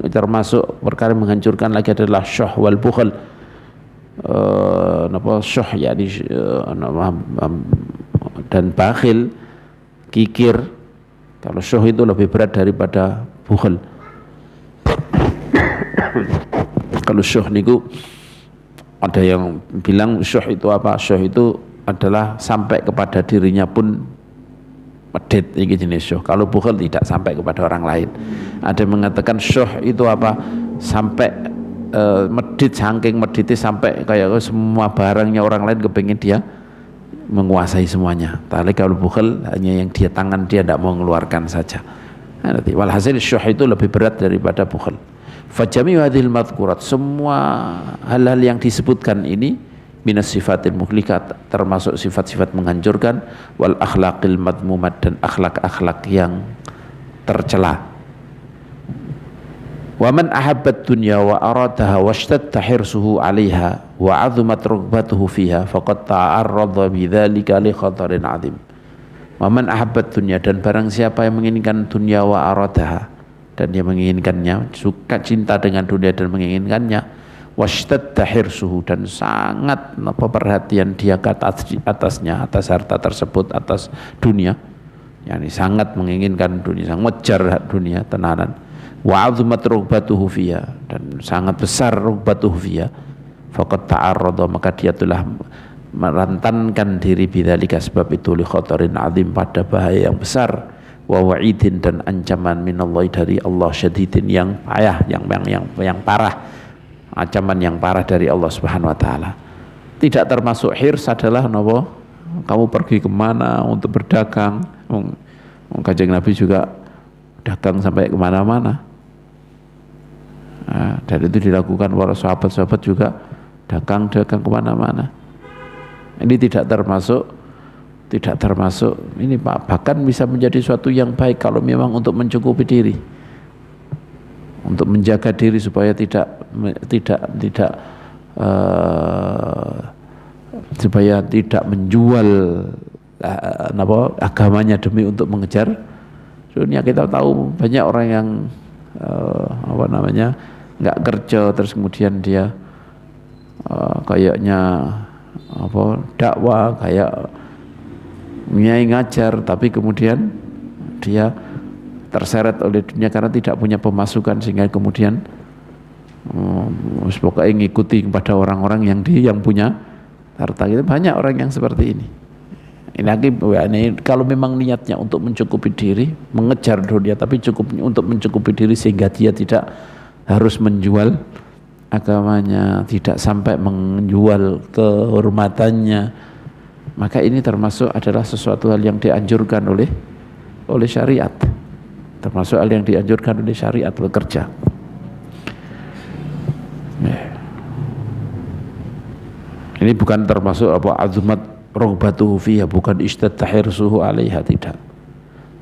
termasuk perkara yang menghancurkan lagi adalah syuh wal bukhl. Syuh yakni dan bakhil, kikir. Kalau syuh itu lebih berat daripada bukhl. Kalau syuh niku ada yang bilang syuh itu apa? Syuh itu adalah sampai kepada dirinya pun medit, ini jenis syuh. Kalau bukhl tidak sampai kepada orang lain. Ada yang mengatakan syuh itu apa? Sampai medit, saking meditnya sampai kayak semua barangnya orang lain kepingin dia menguasai semuanya. Tapi kalau bukhl hanya yang dia tangan dia tidak mau mengeluarkan saja. Walhasil syuh itu lebih berat daripada bukhl. Fajami hadhil madhkurat, semua hal-hal yang disebutkan ini minas sifatil muhlikat, termasuk sifat-sifat menghancurkan, wal akhlaqil madmumat dan akhlak-akhlak yang tercela. Wa man ahabbat dunya wa aradaha washtadda hirsuhu 'alaiha wa 'azumat rughbatuhu fiha faqad ta'arrada bidzalika li khatarin 'adzim. Wa man ahabbat dunya, dan barang siapa yang menginginkan dunia wa aradaha dan dia menginginkannya, suka cinta dengan dunia dan menginginkannya, washtadda hirsuhu dan sangat perhatian dia atasnya, atas harta tersebut, atas dunia, yakni sangat menginginkan dunia, sangat ngejar dunia tenanan, wa 'azumat rughbatuhu fiha dan sangat besar rughbatuhu fiha, faqad ta'arrada maka dia telah merentankan diri bidzalika sebab itu li khatarin 'adzim pada bahaya yang besar, wa wa'idin dan ancaman minallahi dari Allah, syadidin yang payah, yang parah, ancaman yang parah dari Allah Subhanahu wa taala. Tidak termasuk hirs adalah nopo? Kamu pergi kemana untuk berdagang? Kanjeng Nabi juga dagang sampai kemana-mana. Dan itu dilakukan para sahabat-sahabat juga dagang kemana-mana. Ini tidak termasuk ini Pak, bahkan bisa menjadi suatu yang baik kalau memang untuk mencukupi diri, untuk menjaga diri supaya supaya tidak menjual agamanya demi untuk mengejar dunia. Kita tahu banyak orang yang nggak kerja, terus kemudian dia kayaknya dakwah, kayak nyai ngajar, tapi kemudian dia terseret oleh dunia karena tidak punya pemasukan, sehingga kemudian pokoknya ngikuti kepada orang-orang yang punya harta. Gitu. Banyak orang yang seperti ini. Ini lagi kalau memang niatnya untuk mencukupi diri, mengejar dunia, tapi cukup untuk mencukupi diri sehingga dia tidak harus menjual agamanya, tidak sampai menjual kehormatannya, maka ini termasuk adalah sesuatu hal yang dianjurkan oleh syariat, termasuk hal yang dianjurkan oleh syariat bekerja. Ini bukan termasuk azumat rughbatuhu fiha, bukan ishtadda hirsuhu 'alaiha, tidak.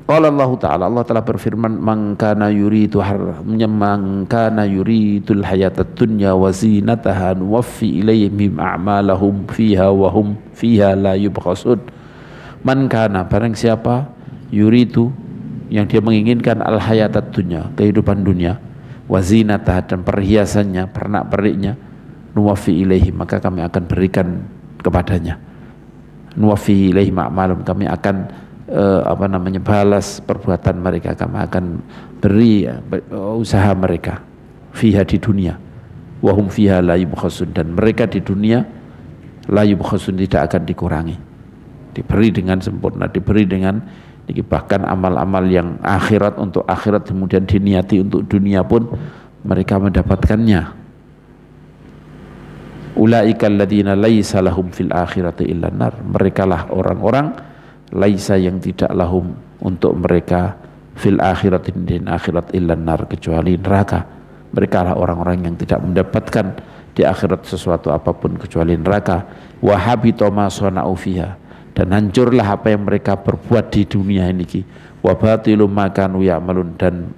Qala Allah Ta'ala, Allah telah berfirman, man kana yuridul hayatad dunya wa zinataha nuwaffi ilaihim a'malahum fiha wa hum fiha la yubkhasun. Man kana, barang siapa, yuridu yang dia menginginkan al hayatad dunya, kehidupan dunia, wa zinataha dan perhiasannya, pernak-perniknya, nuwaffi ilaihim maka kami akan berikan kepadanya. Nuwaffi ilaihim a'malahum, kami akan balas perbuatan mereka, kami akan beri usaha mereka fiha di dunia, wahum fiha la yubkhasun, dan mereka di dunia la yubkhasun tidak akan dikurangi, diberi dengan sempurna, diberi dengan Bahkan amal-amal yang akhirat untuk akhirat kemudian diniati untuk dunia pun mereka mendapatkannya. Ulaika alladzina laisa lahum fil akhirati illa nar. Merekalah orang-orang laisa yang tidak lahum untuk mereka fil akhirati di akhirat illa nar, kecuali neraka. Mereka lah orang-orang yang tidak mendapatkan di akhirat sesuatu apapun kecuali neraka. Wa habita ma sana'u fiha, dan hancurlah apa yang mereka perbuat di dunia ini. Wa batilum ma kanu ya'malun, dan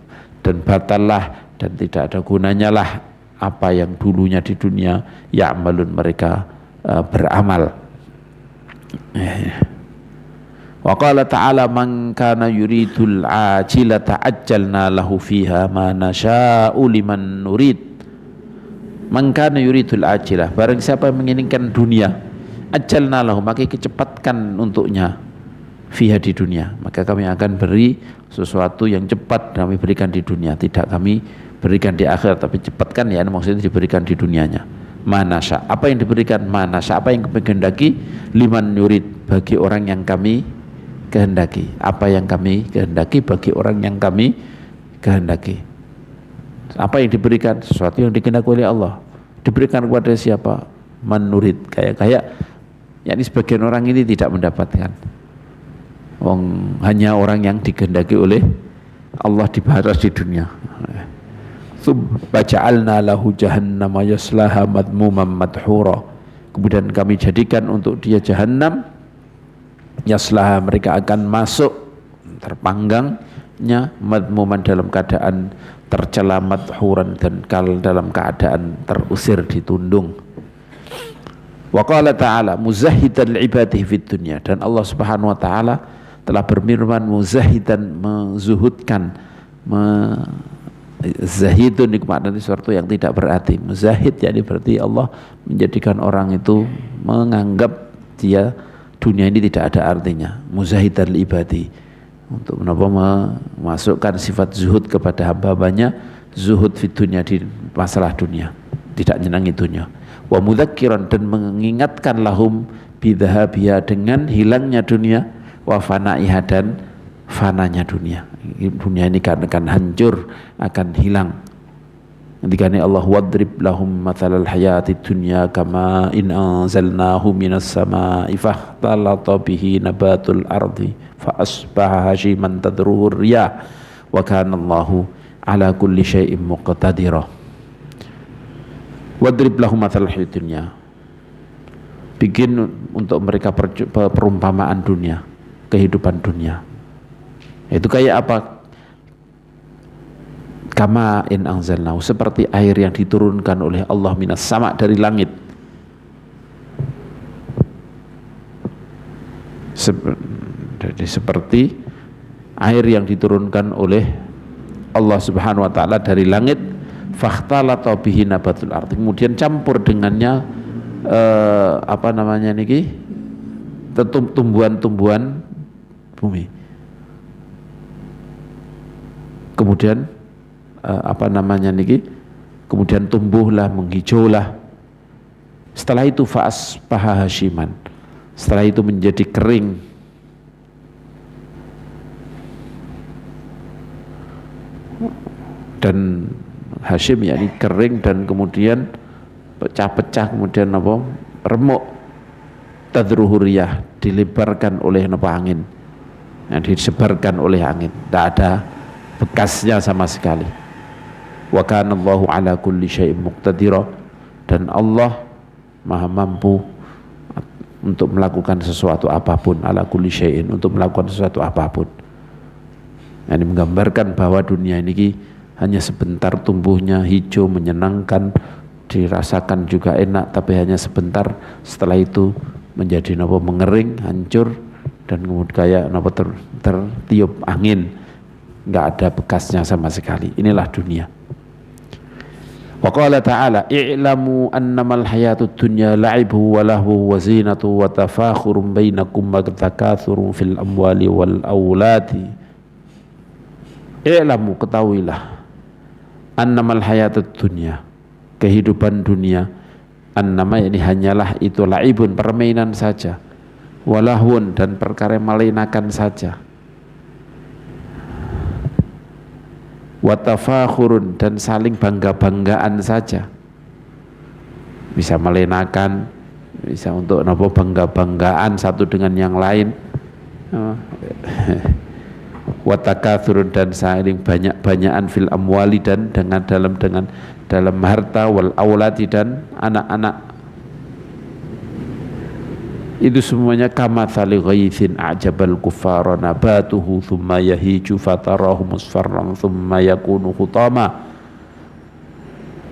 batallah dan tidak ada gunanya lah apa yang dulunya di dunia ya'malun mereka beramal. Wa qala ta'ala man kana yuridul ajilata ajjalna lahu fiha ma nasya'u liman nurid. Man kana yuridul ajilah, barang siapa yang menginginkan dunia, ajjalna lahu, maka kecepatkan untuknya fiha di dunia, maka kami akan beri sesuatu yang cepat kami berikan di dunia, tidak kami berikan di akhirat, tapi cepatkan ya, maksudnya diberikan di dunianya. Manasya, apa yang diberikan? Manasya, apa yang kami kehendaki, liman yurid, bagi orang yang kami kehendaki. Apa yang kami kehendaki bagi orang yang kami kehendaki. Apa yang diberikan? Sesuatu yang dikehendaki oleh Allah. Diberikan kepada siapa? Manurid. Kayak yakni sebagian orang ini tidak mendapatkan. Hanya orang yang dikehendaki oleh Allah dibalas di dunia. Baja'alna lahu jahannama yaslaha madmuman madhura. Kemudian kami jadikan untuk dia jahannam, yaslaha, mereka akan masuk terpanggangnya, madmuman dalam keadaan tercela, madhuran dan dalam keadaan terusir, ditundung. Wa qala ta'ala muzahidan ibadihi fid dunya, dan Allah Subhanahu wa taala telah berfirman muzahidan, menzuhudkan, zahidun maknanya sesuatu yang tidak berarti. Muzahid yakni berarti Allah menjadikan orang itu menganggap dia dunia ini tidak ada artinya. Muzahidan ibadi, untuk memasukkan sifat zuhud kepada hamba-hambanya, zuhud fi dunya, di masalah dunia, tidak nyenangi dunia. Wa mudzakiran, dan mengingatkan lahum bidhahabiha, dengan hilangnya dunia, wa fanaiha, dan fananya dunia. Dunia ini akan hancur, akan hilang. Ketika ini Allah wadrib lahum mathalal hayati dunya kama in anzalnahu minas sama'i fahtalata bihi nabatul ardi fa asbaha hashiman tadruhu riyah wa kana Allahu ala kulli syai'in muqtadira. Wadrib lahum mathalal hayati dunya, bikin untuk mereka perumpamaan dunia, kehidupan dunia. Itu kayak apa? Kama in anzalnahu, seperti air yang diturunkan oleh Allah minas sama, dari langit. Jadi seperti air yang diturunkan oleh Allah Subhanahu wa taala dari langit, fakhtalata bihi nabatul ardi, kemudian campur dengannya tumbuhan-tumbuhan bumi. Kemudian kemudian tumbuhlah, menghijaulah. Setelah itu fa'asbaha hashiman, setelah itu menjadi kering. Dan hashim yakni kering, dan kemudian pecah-pecah, kemudian remuk. Tadruhuriyah, dilebarkan oleh angin, yang disebarkan oleh angin, tidak ada bekasnya sama sekali. Wa kana Allahu ala kulli syai'in muqtadira, dan Allah maha mampu untuk melakukan sesuatu apapun, ala kulli syai'in, untuk melakukan sesuatu apapun. Ini menggambarkan bahwa dunia ini hanya sebentar tumbuhnya, hijau, menyenangkan, dirasakan juga enak, tapi hanya sebentar. Setelah itu menjadi mengering, hancur, dan kemudian kayak tertiup angin, nggak ada bekasnya sama sekali. Inilah dunia. Wa qala ta'ala i'lamu annamal hayatud dunya la'ibu wa lahu wa zinatu wa tafakhurun bainakum wa takathurun fil amwali wal auladi. I'lamu, ketahuilah, annamal hayatud dunya, kehidupan dunia, annama ini hanyalah itu, la'ibun, permainan saja, walahun, dan perkara melinakan saja, wa tafakhurun, dan saling bangga-banggaan saja, bisa melenakan, bisa untuk napa bangga-banggaan satu dengan yang lain. Wa takatsurun, dan saling banyak-banyakan fil amwali, dan dalam harta, wal auladi, dan anak-anak. Itu semuanya kamatsali ghaitsin a'jabal kuffara nabatuhu thumma yahiju fatarahu musfarran thumma yakunu khutama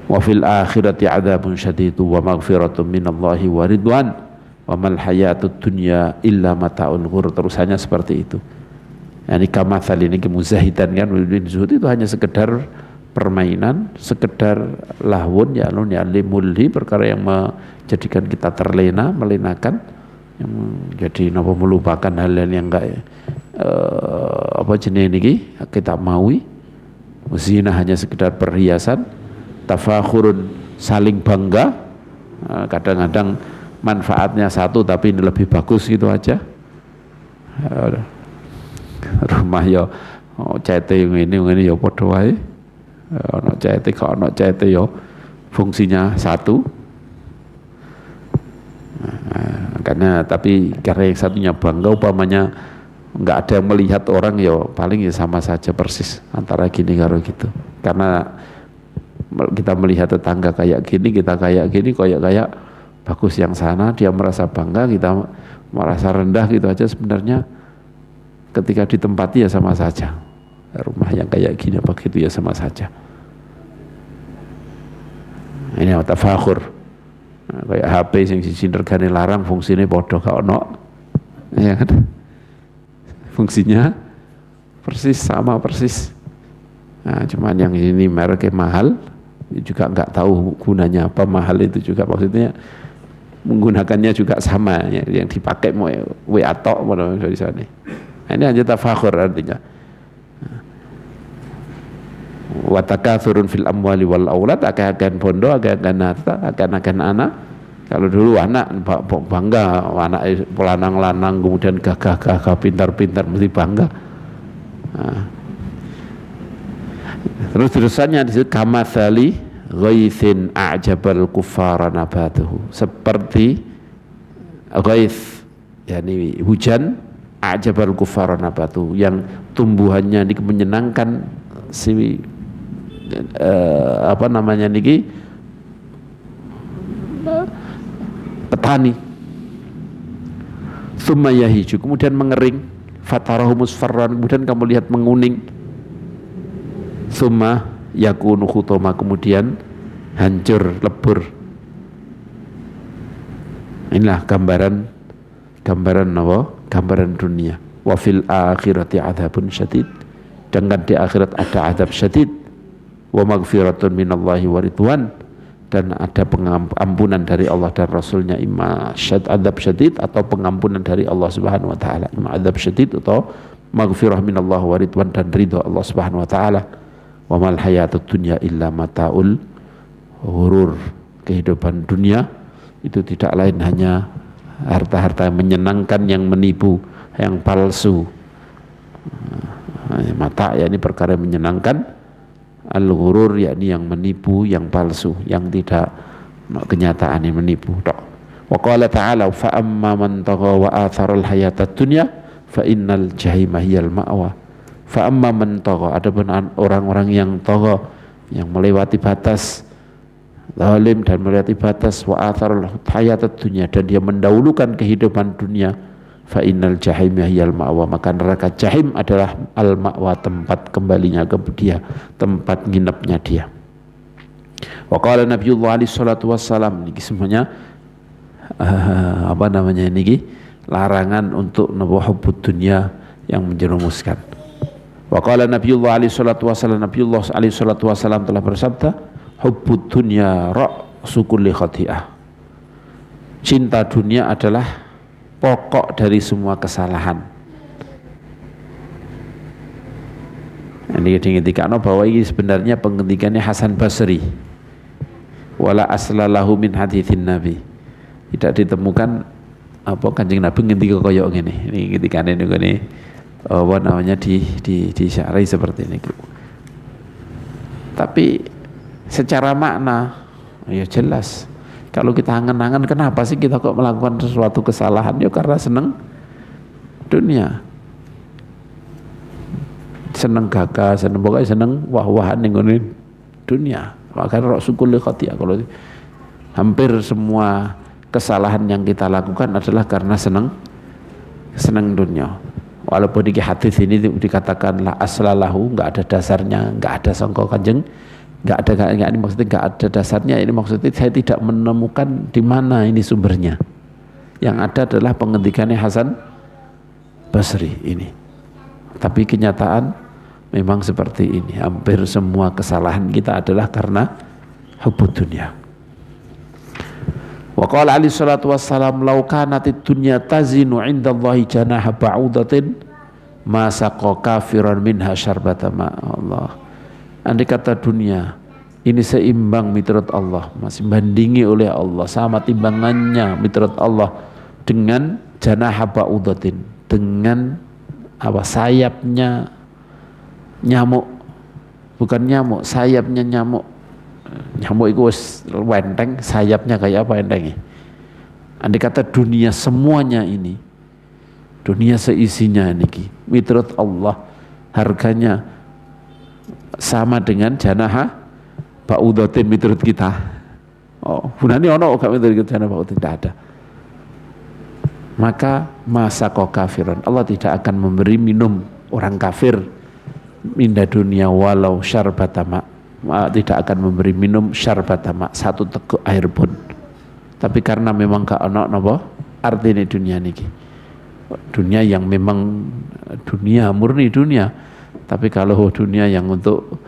wa fil akhirati adzabun syadidun wa maghfiratun minallahi wa ridwan wa mal hayatud dunya illa mataul ghurur. Terusannya seperti itu. Yani kamatsali ini muzahidan kan, zuhud itu hanya sekedar permainan, sekedar lahwun ya limulhi, perkara yang menjadikan kita terlena, melenakan, yang jadi napa melupakan hal-hal yang enggak apa jenis niki kita maui. Zina hanya sekedar perhiasan, tafakhurun saling bangga, kadang-kadang manfaatnya satu tapi ini lebih bagus gitu aja. Rumah ya cete ini ya padha wae, ana cete kok ana cete ya fungsinya satu. Karena yang satunya bangga, upamanya nggak ada yang melihat orang, ya paling ya sama saja persis antara gini karo gitu. Karena kita melihat tetangga kayak gini, kita kayak gini, kayak bagus yang sana, dia merasa bangga, kita merasa rendah gitu aja. Sebenarnya ketika ditempati ya sama saja. Rumah yang kayak gini apa gitu ya sama saja. Ini tafakhur. Kayak HP sing siji regane larang, fungsine padha gak ono, ya kan? Fungsinya persis sama persis. Nah, cuman yang ini mereknya mahal, juga nggak tahu gunanya apa. Mahal itu juga maksudnya menggunakannya juga sama, ya, yang dipakai mau WA tok di sana. Nah, ini hanya tafakhur artinya. Wa takatsurun fil amwali wal aulad, akan bondo, akan harta, akan anak. Kalau dulu anak bangga, anak lanang-lanang kemudian gagah-gagah, pintar-pintar, mesti bangga. Nah. Terus terusannya di situ kamatsali ghaitsin a'jabal kuffara nabatuhu, seperti ghaits, yakni hujan, a'jabal kuffara nabatuhu, yang tumbuhannya ini menyenangkan si apa namanya niki petani. Tsumma yahiju, kemudian mengering, fatarahu musfarran, kemudian kamu lihat menguning. Tsumma yakunu khutama, kemudian hancur lebur. Inilah gambaran apa? Gambaran dunia. Wa fil akhirati adzabun syadid, dan di akhirat ada azab syadid. Wa maghfiratun minallahi wa ridwan, dan ada pengampunan dari Allah dan Rasulnya, imma azab syadid atau pengampunan dari Allah Subhanahu wa taala, imma azab syadid atau maghfirah minallahi wa ridwan dan ridha Allah Subhanahu wa taala. Wa mal hayatud dunya illa mataul ghurur. Kehidupan dunia itu tidak lain hanya harta-harta yang menyenangkan, yang menipu, yang palsu. Mata yakni perkara yang menyenangkan, al-ghurur yakni yang menipu, yang palsu, yang tidak kenyataan, yang menipu. Wa qala ta'ala fa amma man tagha wa athara al-hayatad dunya fa innal jahima hiyal ma'wa. Fa amma man tagha, adapun orang-orang yang tagha, yang melewati batas, zalim dan melewati batas, wa athara al-hayatad dunya, dan dia mendahulukan kehidupan dunia, fa innal jahim hiyal ma'wa, maka neraka jahim adalah al ma'wa, tempat kembalinya ke dia, tempat nginepnya dia. Wa qala Nabiullah alaihi salatu wassalam, niki semuanya apa namanya niki larangan untuk hubbud dunya yang menjerumuskan. Wa qala Nabiullah alaihi salatu wassalam, Nabiullah alaihi salatu wassalam telah bersabda, hubbud dunya ra'su kulli khati'ah. Cinta dunia adalah pokok dari semua kesalahan. Ini dikatakan bahwa ini sebenarnya penghentikannya Hasan Basri. Wala aslalahu min hadithin Nabi. Tidak ditemukan apa Kanjeng Nabi ngendika kaya ngene. Ini ketikane ini apa namanya di syarah seperti ini. Tapi secara makna ya jelas. Kalau kita angan-angan, kenapa sih kita kok melakukan sesuatu kesalahan? Ya karena seneng dunia, seneng gagah, seneng pokoknya seneng wah-wahan ning dunia. Makanya rasulul khati'ah, kalau hampir semua kesalahan yang kita lakukan adalah karena seneng dunia. Walaupun di hadis ini dikatakan la aslalahu, nggak ada dasarnya, nggak ada sangka kanjeng, nggak ini maksudnya nggak ada dasarnya. Ini maksudnya saya tidak menemukan di mana ini sumbernya. Yang ada adalah pengendikannya Hasan Basri ini. Tapi kenyataan memang seperti ini. Hampir semua kesalahan kita adalah karena hubbud dunia. Wa qala alaihi salatu wassalam law kanatid dunya tazinu 'indallahi janaha ba'udatin ma saqa kafiran minha syarbata ma. Allah. Andai kata dunia ini seimbang miturut Allah, masih bandingi oleh Allah sama timbangannya miturut Allah dengan janaha ba'udatin, dengan apa, sayapnya nyamuk, bukan nyamuk, sayapnya nyamuk. Nyamuk itu wenteng, sayapnya kayak apa entengnya. Andai kata dunia semuanya ini, dunia seisinya ini miturut Allah harganya sama dengan janaha ba'udatin miturut kita. Oh, bunani ono gak miturut kita janaha ba'udatin? Tidak ada. Maka masa kau kafiran, Allah tidak akan memberi minum orang kafir minda dunia walau syarbatama, tidak akan memberi minum syarbatama, satu teguk air pun. Tapi karena memang gak ono napa artine dunia niki, dunia yang memang dunia murni dunia. Tapi kalau dunia yang untuk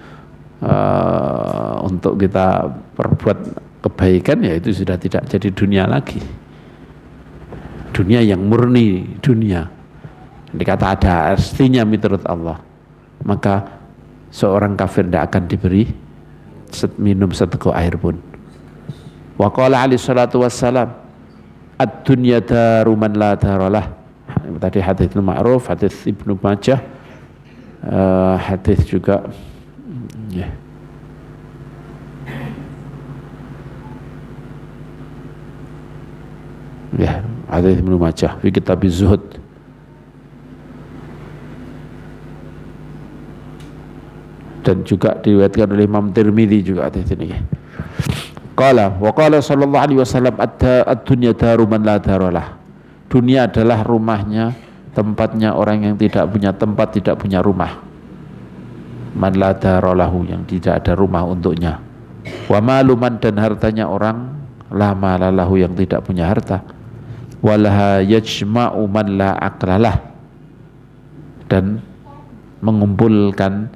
kita perbuat kebaikan, ya itu sudah tidak jadi dunia lagi. Dunia yang murni dunia, dikata ada artinya menurut Allah, maka seorang kafir tidak akan diberi minum seteguk air pun. Wa qala alaihi salatu wassalam ad-dunya daru man la daralah. Tadi hadis ma'ruf, hadis Ibnu Majah, hadis juga ya. Ya, hadis Ibnu Majah fi kitab az-zuhud. Dan juga diriwayatkan oleh Imam Tirmidzi juga hadis ini. Qala wa qala sallallahu alaihi wasallam ad-dunya daru man la daralah. Dunia adalah rumahnya, tempatnya orang yang tidak punya tempat, tidak punya rumah. Man la daralahu, yang tidak ada rumah untuknya. Wa maluman, dan hartanya orang la malalahu, yang tidak punya harta. Walaha yajma'u man la aqlalah, dan mengumpulkan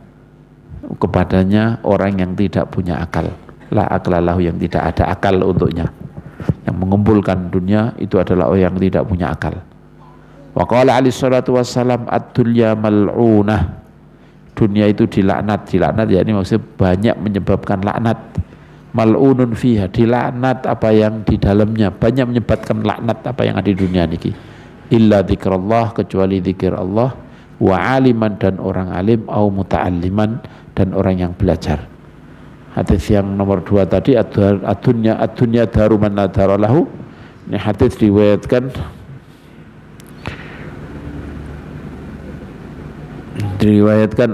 kepadanya orang yang tidak punya akal. La aqlalahu, yang tidak ada akal untuknya. Yang mengumpulkan dunia itu adalah orang yang tidak punya akal. Wa qala alaihi salatu wassalam ad-dunya mal'unah. Dunia itu dilaknat. Dilaknat ya ini maksudnya banyak menyebabkan laknat. Mal'unun fiha, dilaknat apa yang di dalamnya, banyak menyebabkan laknat apa yang ada di dunia niki. Illa dzikrullah, kecuali zikir Allah, wa aliman, dan orang alim, au muta'alliman, dan orang yang belajar. Hadis yang nomor 2 tadi ad-dunya daru man la daralahu. Ini hadis diriwayatkan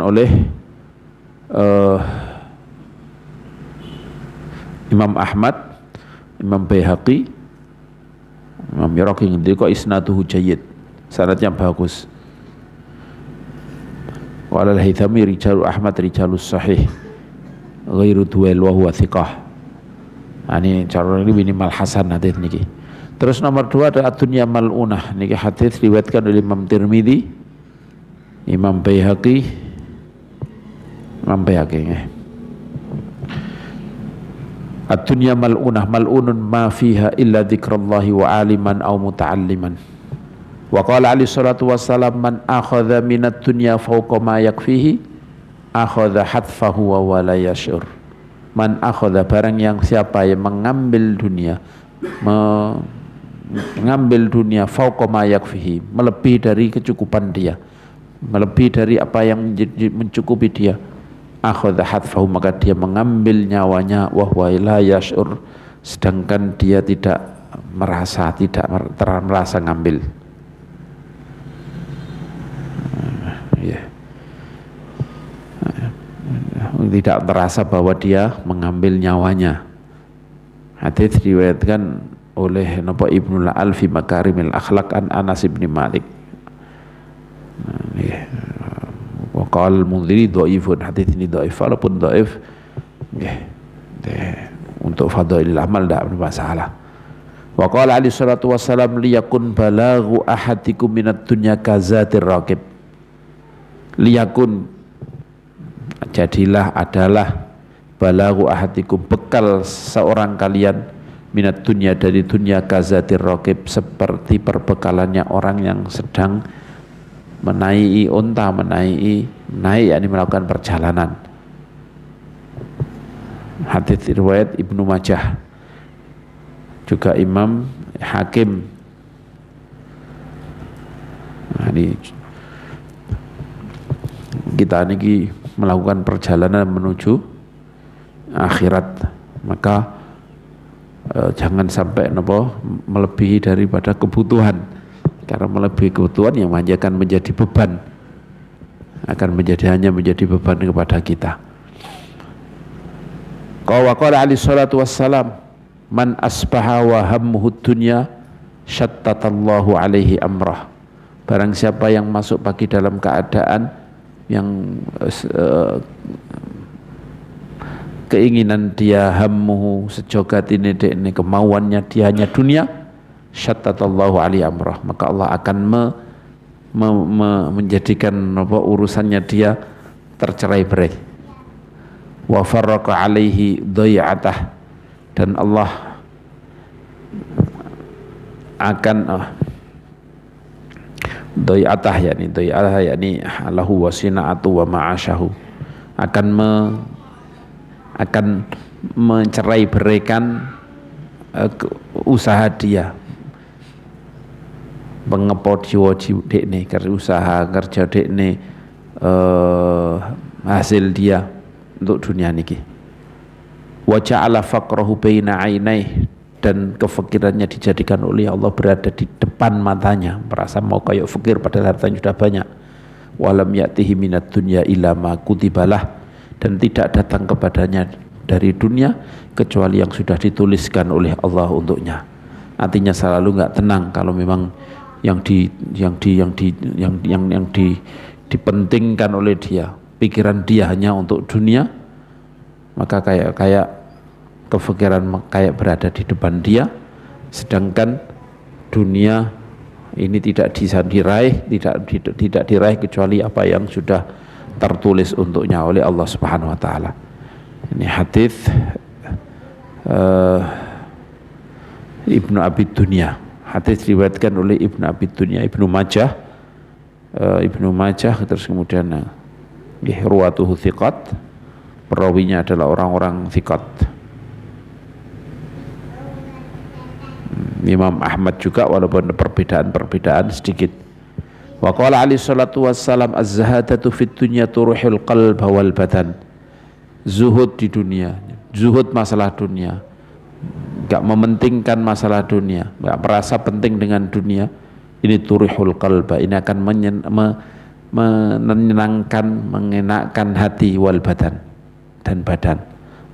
oleh Imam Ahmad, Imam Baihaqi, Imam Yaraqi, kok isnaduhu jayyid, sanadnya bagus. Wa al-Haythami rijalu Ahmad rijalus sahih ghairu duel wa huwa thiqah. Ini cara ini minimal hasan hadis niki. Terus nomor 2 ada ad-dunya mal'unah. Niki hadis diriwayatkan oleh Imam Tirmidzi, Imam Baihaqi nggih. Ad-dunya mal'unah, mal'unun ma fiha illa dzikrullahi wa aliman aw muta'alliman. Wa qala alaihi salatu wassalam man akhadha minad dunya fawqa ma yakfihi akhadha hatfahu wa la yashur. Man akhadha, barang yang siapa yang mengambil dunia, mengambil dunia fawqa ma yakfihi, melebihi dari kecukupan dia, melebihi dari apa yang mencukupi dia, akhadha hatfahu, maka dia mengambil nyawanya, wa huwa la yash'ur, sedangkan dia tidak merasa ngambil. Tidak merasa bahwa dia mengambil nyawanya. Hadits diriwayatkan oleh Ibnu La'al fi Makarimil Akhlaq an Anas bin Malik. Wa qala al-Mundhiri dhaifun, hadits ini dhaif. Walaupun dhaif untuk fadailil amal tidak bermasalah. Wa qala alaihi salatu wassalam liyakun balaghu ahadikum minad dunya kazatir raqib. Liyakun, jadilah, adalah, balaghu ahadikum, bekal seorang kalian, minat dunya, dari dunia, kazatir raqib, seperti perbekalannya orang yang sedang menaiki unta, naik yakni melakukan perjalanan. Hadits riwayat Ibnu Majah, juga Imam Hakim. Nah, ini kita ini melakukan perjalanan menuju akhirat, maka jangan sampai melebihi daripada kebutuhan, karena melebihi kebutuhan yang akan menjadi beban, hanya menjadi beban kepada kita. Qala alaihi salatu wassalam, man asbaha wa hammuhu dunya syattatallahu alaihi amrah. Barang siapa yang masuk pagi dalam keadaan yang keinginan dia, hammuhu, sejogat ini kemauannya dia hanya dunia, syattatallahu alaihi amrah, maka Allah akan menjadikan urusannya dia tercerai-berai. Wa farraqa alaihi dhai'atah, dan Allah akan dhai'atah yakni lahu wasina'atu wa ma'asyahu, akan mencerai-beraikan usaha dia, pengepo jiwa dekne usaha kerja dekne, hasil dia untuk dunia niki. Wa ja'ala faqrahu baina 'ainaihi, dan kefakirannya dijadikan oleh Allah berada di depan matanya, merasa mau kayak fakir padahal hartanya sudah banyak. Walam ya'tihi minad dunya illa ma kutibalah, dan tidak datang kepadanya dari dunia kecuali yang sudah dituliskan oleh Allah untuknya. Artinya selalu nggak tenang kalau memang yang dipentingkan oleh dia, pikiran dia hanya untuk dunia, maka kayak kefikiran kayak berada di depan dia, sedangkan dunia ini tidak bisa diraih, tidak diraih kecuali apa yang sudah tertulis untuknya oleh Allah Subhanahu wa taala. Ini hadis Ibnu Abi Dunya, hadis diriwayatkan oleh Ibnu Abi Dunya, Ibnu Majah, terus kemudian ruwatuhu thiqat, perawinya adalah orang-orang thiqat. Imam Ahmad juga, walaupun perbedaan sedikit. Wa qala alaihi salatu wassalam, az-zahadatu fid dunya turuhul qalba wal badan. Zuhud di dunia, zuhud masalah dunia, enggak mementingkan masalah dunia, enggak merasa penting dengan dunia, ini turuhul qalba, ini akan menyenangkan, mengenakkan hati, wal badan, dan badan.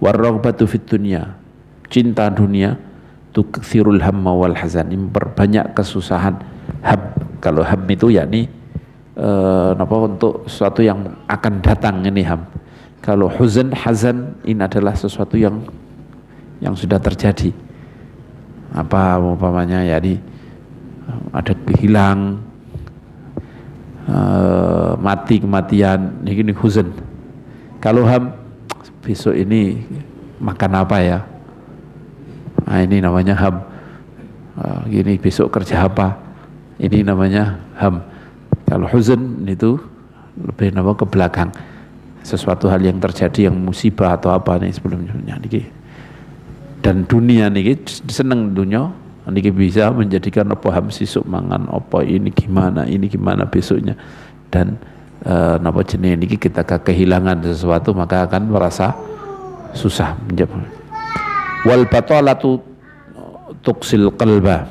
War-raghbatu fid dunya, cinta dunia, tukthirul hamma wal hazan, memperbanyak kesusahan. Kalau ham itu yakni untuk sesuatu yang akan datang, ini ham. Kalau hazan ini adalah sesuatu yang sudah terjadi. Apa umpamanya, yakni ada kehilang, kematian, ini huzan. Kalau ham, besok ini makan apa ya? Nah, ini namanya ham. Gini, besok kerja apa? Ini namanya ham. Kalau huzn itu lebih ke belakang, sesuatu hal yang terjadi, yang musibah atau apa nih sebelumnya niki. Dan dunia niki seneng dunia niki bisa menjadikan apa ham sisuk mangan apa ini gimana besoknya, dan napa jenenge niki kita kehilangan sesuatu maka akan merasa susah menjawab. Wal batalatu tuksil qalba,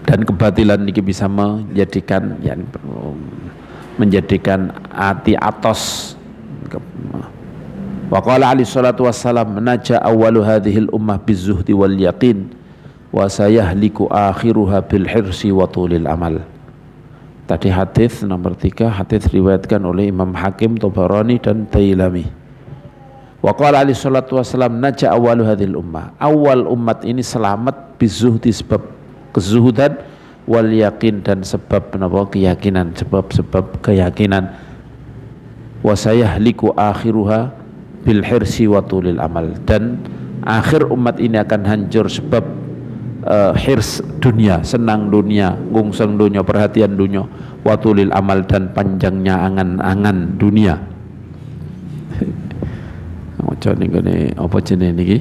dan kebatilan niki bisa menjadikan hati atos. Wa qala alaihi salatu wassalam, naja awwalu hadhil ummah bizuhdi wal yaqin wa sayahliku akhiruha bil hirsi wa tulil amal. Tadi hadis nomor 3, hadis riwayatkan oleh Imam Hakim, Tabarani dan Tailami. Wa qala alaihi salatu wassalam, naja awwalu hadhil ummah, awal umat ini selamat bizuhdi sebab kezuhudan, wal yaqin dan sebab keyakinan, sebab keyakinan, wa sayahliku akhiruha bil hirsi wa tulil amal, dan akhir umat ini akan hancur sebab hirs dunia, senang dunia, gungseng dunia, perhatian dunia, wa tulil amal dan panjangnya angan-angan dunia. Ojo niki apa jenenge niki?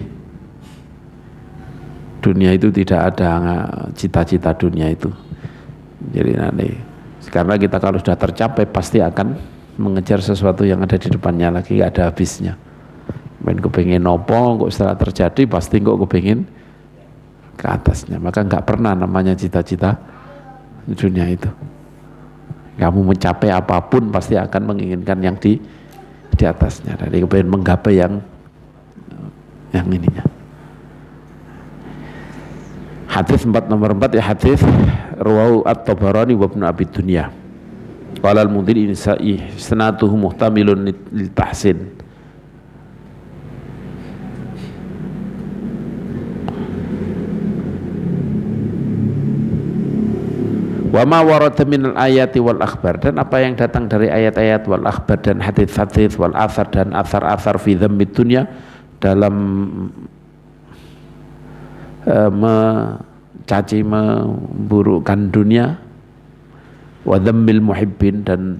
Dunia itu tidak ada cita-cita dunia itu. Jadi nanti karena kita kalau sudah tercapai pasti akan mengejar sesuatu yang ada di depannya lagi, gak ada habisnya. Main kepengen nopo, kok setelah terjadi pasti kok kepengen ke atasnya. Maka nggak pernah namanya cita-cita dunia itu. Kamu mencapai apapun pasti akan menginginkan yang di atasnya. Jadi kepengen menggapai yang ininya. Hadis nomor 4 ya, hadis rawahu at-Tabarani wa Ibnu Abi Dunya. Qala al-Mundhiri insa'i sanatuhu muhtamilun lil tahsin. Wa ma warada minal ayati wal akhbar, dan apa yang datang dari ayat-ayat wal akhbar dan hadis-hadis wal athar dan athar-athar fi dhammid dunya, dalam mencaci memburukkan dunia, wa dhammil muhibbin dan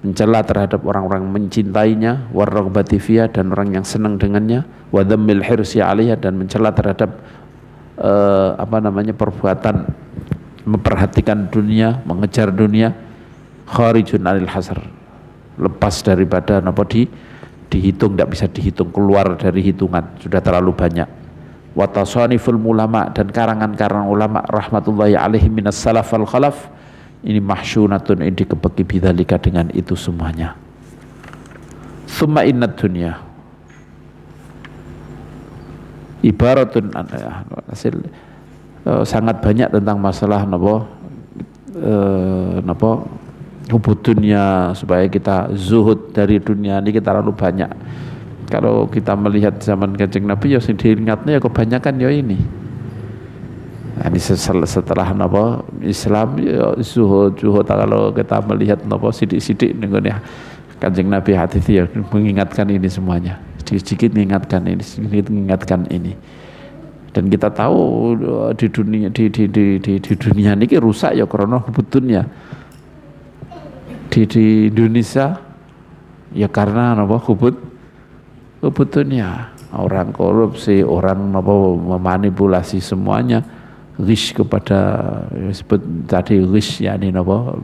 mencela terhadap orang-orang mencintainya, war raghbati fiha dan orang yang senang dengannya, wa dhammil hirsi 'alaiha dan mencela terhadap perbuatan memperhatikan dunia, mengejar dunia, kharijun anil hasr, lepas daripada dihitung, tidak bisa dihitung, keluar dari hitungan, sudah terlalu banyak. Wa tasaniful ulama dan karangan-karangan ulama rahmatullahi alaihi minas salaf al khalaf, ini mahsyunatun, ini dikebeki bidzalika dengan itu semuanya. Summa innad dunya ibaratun hasil sangat banyak tentang masalah hubud dunia, supaya kita zuhud dari dunia ini kita terlalu banyak. Kalau kita melihat zaman Kanjeng Nabi ya sing diingatnya ya kebanyakan ya ini. Nah, ini setelah Islam ya zuhud kalau kita melihat sidik-sidik nih Kanjeng Nabi hadis ya mengingatkan ini semuanya. Sedikit mengingatkan ini, sedikit mengingatkan ini. Dan kita tahu di dunia ini rusak ya karena hubud dunia. Di Indonesia ya karena hubud dunia. Orang korupsi, orang memanipulasi semuanya, ghish kepada disebut tadi ghish, yakni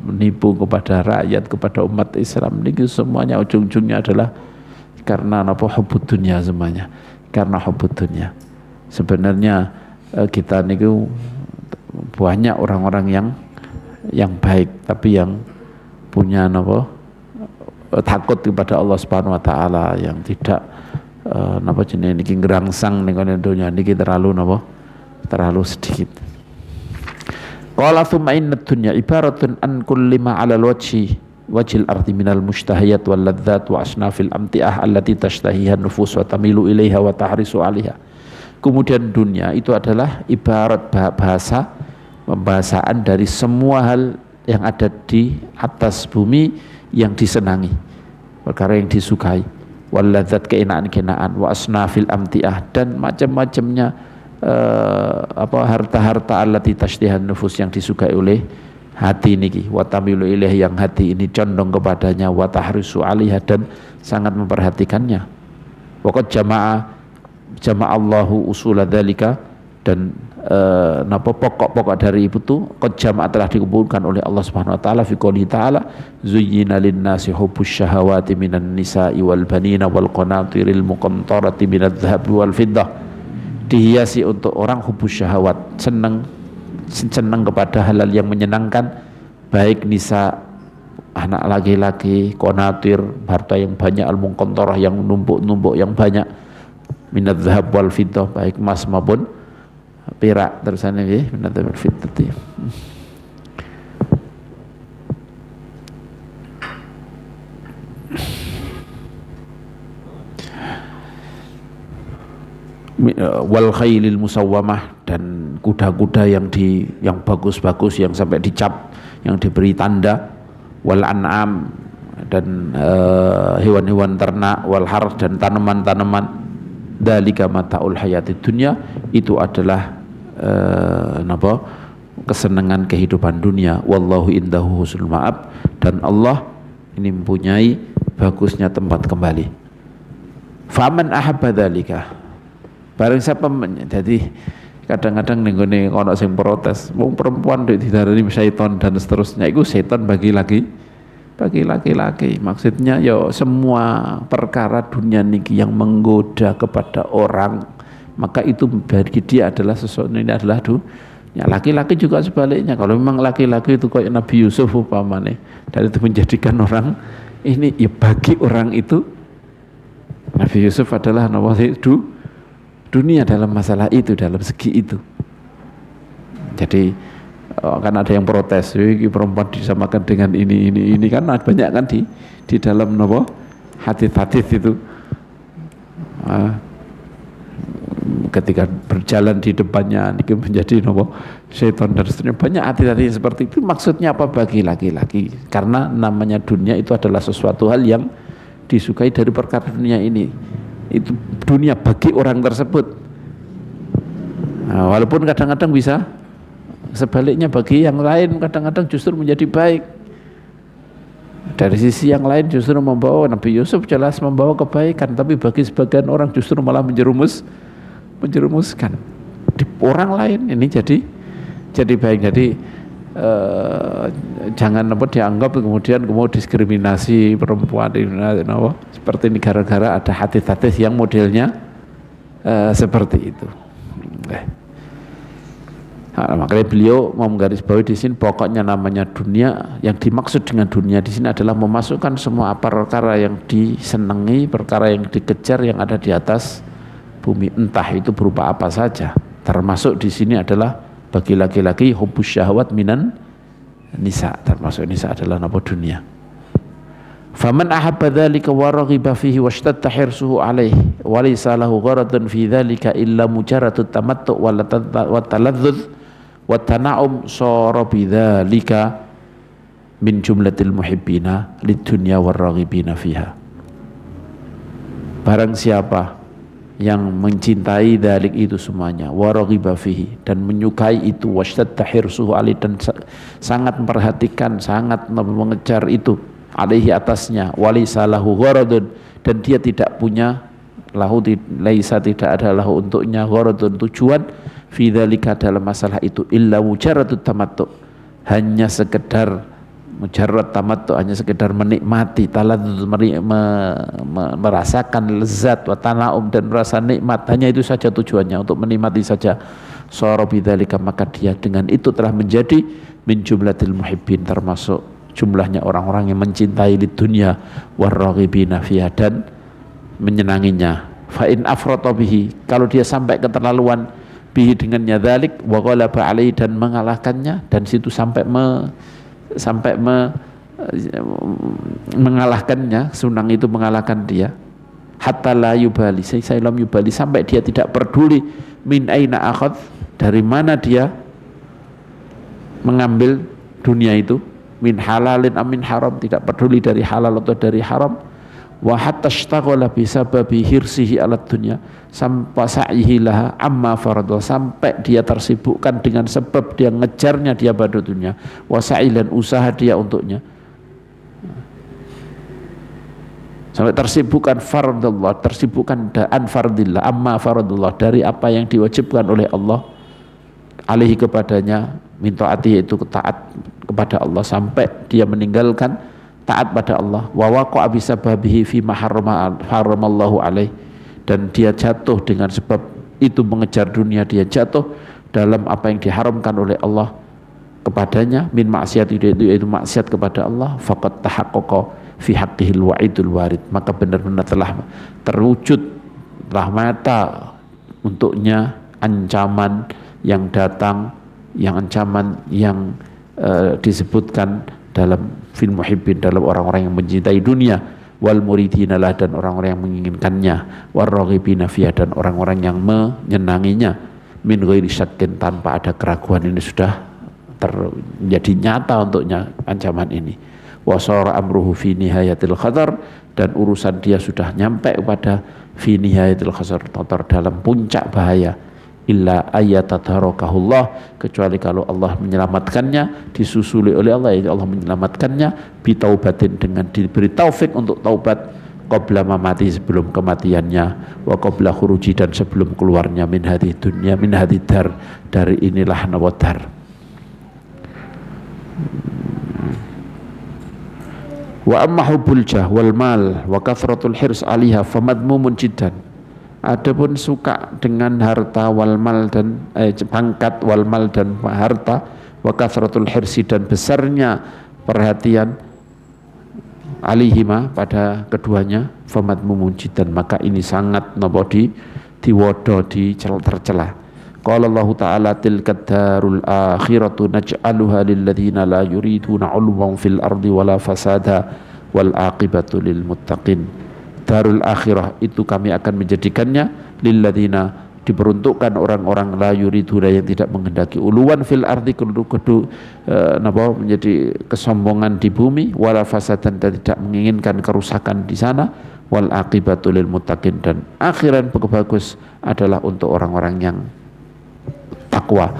menipu kepada rakyat, kepada umat Islam ini semuanya ujung-ujungnya adalah karena hubud dunia semuanya, karena hubud dunia. Sebenarnya kita niku banyak orang-orang yang baik, tapi yang punya takut kepada Allah Subhanahu wa taala, yang tidak jenenge niki ngrangsang ning dunya niki terlalu sedikit. Qala thumma inna dunya ibaratun an kulli ma 'ala wajhil ardi minal mushtahiyat wal ladzat wa asnafil amti'ah allati tashtahiha nufus wa tamilu ilaiha wa tahrisu 'alaiha. Kemudian dunia itu adalah ibarat pembahasan dari semua hal yang ada di atas bumi yang disenangi, perkara yang disukai, waladzat keenaan-keenaan, wa asnafil amtiah dan macam-macamnya harta-harta allati tashtihan nufus yang disukai oleh hati niki, wa tamilu ilaih yang hati ini condong kepadanya, wa tahrisu 'alaiha dan sangat memperhatikannya. Waqad jama'allahu usula dzalika, dan pokok-pokok dari itu qad jama'a telah dikumpulkan oleh Allah Subhanahu wa taala fi qouli ta'ala zuyyina lin-nasi hubbus syahawati minan nisa'i wal banina wal qanatiril muqantarati minadh dhahabi wal fiddah. Dihiasi untuk orang hubbus syahawat, senang kepada hal-hal yang menyenangkan, baik nisa anak laki-laki, qanatir harta yang banyak, al muqantarah yang numpuk-numpuk yang banyak, minadh dhahab wal fiddah baik emas maupun perak, terusannya ya minadh dhahab wal fiddah. Wal khailil musawwamah, dan kuda-kuda yang bagus-bagus yang sampai dicap, yang diberi tanda, wal an'am, dan hewan-hewan ternak, wal harth, dan tanaman-tanaman. Dzalika mataul hayatid dunya, itu adalah kesenangan kehidupan dunia. Wallahu indahu husnul ma'ab, dan Allah ini mempunyai bagusnya tempat kembali. Faman ahabba dzalika, bareng siapa. Jadi kadang-kadang nih ono sing protes, wong perempuan didarani syaitan dan seterusnya. Itu setan bagi laki-laki. Maksudnya ya semua perkara dunia niki yang menggoda kepada orang, maka itu bagi dia adalah sesuatu, ini adalah ya, laki-laki juga sebaliknya. Kalau memang laki-laki itu kayak Nabi Yusuf umpamane, dan itu menjadikan orang ini, ya bagi orang itu Nabi Yusuf adalah dunia dalam masalah itu, dalam segi itu. Jadi kan ada yang protes, perempuan disamakan dengan ini kan banyak kan di dalam hadits itu. Ketika berjalan di depannya ini menjadi syaitan dan seterusnya, banyak hati-hati seperti itu. Maksudnya apa? Bagi laki-laki, karena namanya dunia itu adalah sesuatu hal yang disukai dari perkara dunia ini. Itu dunia bagi orang tersebut. Nah, walaupun kadang-kadang bisa sebaliknya, bagi yang lain kadang-kadang justru menjadi baik. Dari sisi yang lain justru membawa, Nabi Yusuf jelas membawa kebaikan, tapi bagi sebagian orang justru malah menjerumuskan di orang lain ini jadi baik. Jadi jangan dianggap kemudian diskriminasi perempuan seperti ini gara-gara ada hadits yang modelnya seperti itu. Makanya beliau mau menggarisbawahi di sini, pokoknya namanya dunia, yang dimaksud dengan dunia di sini adalah memasukkan semua perkara yang disenangi, perkara yang dikejar yang ada di atas bumi, entah itu berupa apa saja. Termasuk di sini adalah bagi laki-laki hubbus syahwat minan nisa, termasuk nisa adalah dunia. Faman ahabba dzalika wa raghiba fihi washtadda hirsuhu alaihi wa laysa lahu gharadun fi dzalika illa mujarradut tamattu' wa taladzuz wa tana'um sara bidzalika min jumlatil muhibbina lid-dunya war raghibina fiha. Barang siapa yang mencintai dalik itu semuanya, waraghiba fihi, dan menyukai itu, washtadda hirsuhu alaihi, dan sangat memperhatikan, sangat mengejar itu, alaihi atasnya, walaysa lahu gharadun, dan dia tidak punya laisa tidak ada lahu untuknya gharadun tujuan, fi dzalika dalam masalah itu, illa mujarradut tamattu, hanya sekedar mujarrad tamattu, hanya sekedar menikmati, taladzuz, merasakan lezat, wa tanaum, dan merasa nikmat, hanya itu saja tujuannya, untuk menikmati saja. Sara bidzalika, maka dia dengan itu telah menjadi min jumlatil muhibbin, termasuk jumlahnya orang-orang yang mencintai di dunia, warraghibina fiha, dan menyenanginya. Fa in afrata bihi, kalau dia sampai keterlaluan bihi dengannya dzalik, wa ghalaba alaihi, dan mengalahkannya, dan situ sampai mengalahkannya, sunang itu mengalahkan dia, hatta la yubali, saylam yubali, sampai dia tidak peduli min aina akhadh, dari mana dia mengambil dunia itu, min halalin amin haram, tidak peduli dari halal atau dari haram, wa hatta ishtaghala bisababi hirsihi alat dunya, sampai sa'ihi laha amma faradha, sampai dia tersibukkan dengan sebab dia ngejarnya dia pada dunia, wa sa'ilan, usaha dia untuknya, sampai tersibukkan fardullah, tersibukkan an fardillah, amma faradullah, dari apa yang diwajibkan oleh Allah alaihi kepadanya, min taati yaitu taat kepada Allah sampai dia meninggalkan taat pada Allah, wa waqa'a bisababihi fi ma haramallahu alaih, dan dia jatuh dengan sebab itu mengejar dunia, dia jatuh dalam apa yang diharamkan oleh Allah kepadanya, min maksiat yaitu maksiat kepada Allah, faqad tahaqqaqa fi haqqihil wa'idul warid, maka benar-benar telah terwujud, telah mata untuknya ancaman yang datang, yang ancaman yang disebutkan dalam fil muhibbin, dalam orang-orang yang mencintai dunia, wal muridina lah, dan orang-orang yang menginginkannya, war raghibina fiha, dan orang-orang yang menyenanginya, min ghairi syakkin, tanpa ada keraguan. Ini sudah menjadi nyata untuknya ancaman ini. Wa sara amruhu fi nihayatil khatar, dan urusan dia sudah nyampe pada fi nihayatil khatar, dalam puncak bahaya. Illa ayatadarokahullah, kecuali kalau Allah menyelamatkannya, disusuli oleh Allah, yaitu Allah menyelamatkannya bitaubatin, dengan diberi taufik untuk taubat, qabla mamati, sebelum kematiannya, wa qabla khuruji, dan sebelum keluarnya, min hadhihi dunya, min hadhihi dar, dari inilah nawadar. Wa amma hubbul jah wal mal wa kathratul hirs alaiha famadmumun jiddan. Adapun suka dengan harta wal mal dan pangkat wal mal dan harta, wa kathratul hirsi, dan besarnya perhatian alihima pada keduanya, famadmumun jiddan, maka ini sangat diwodo, tercela. Qala Allah Ta'ala tilkad darul akhiratu naj'aluha lilladzina la yuriduna 'uluwan fil ardi wala fasada wal aqibatu lil muttaqin. Darul akhirah itu kami akan menjadikannya lilladzina, diperuntukkan orang-orang la yuriduna, yang tidak menghendaki uluwan fil ardi, menjadi kesombongan di bumi, wala fasadan, dan tidak menginginkan kerusakan di sana, wal aqibatu lil muttaqin, dan akhiran bagus adalah untuk orang-orang yang takwa.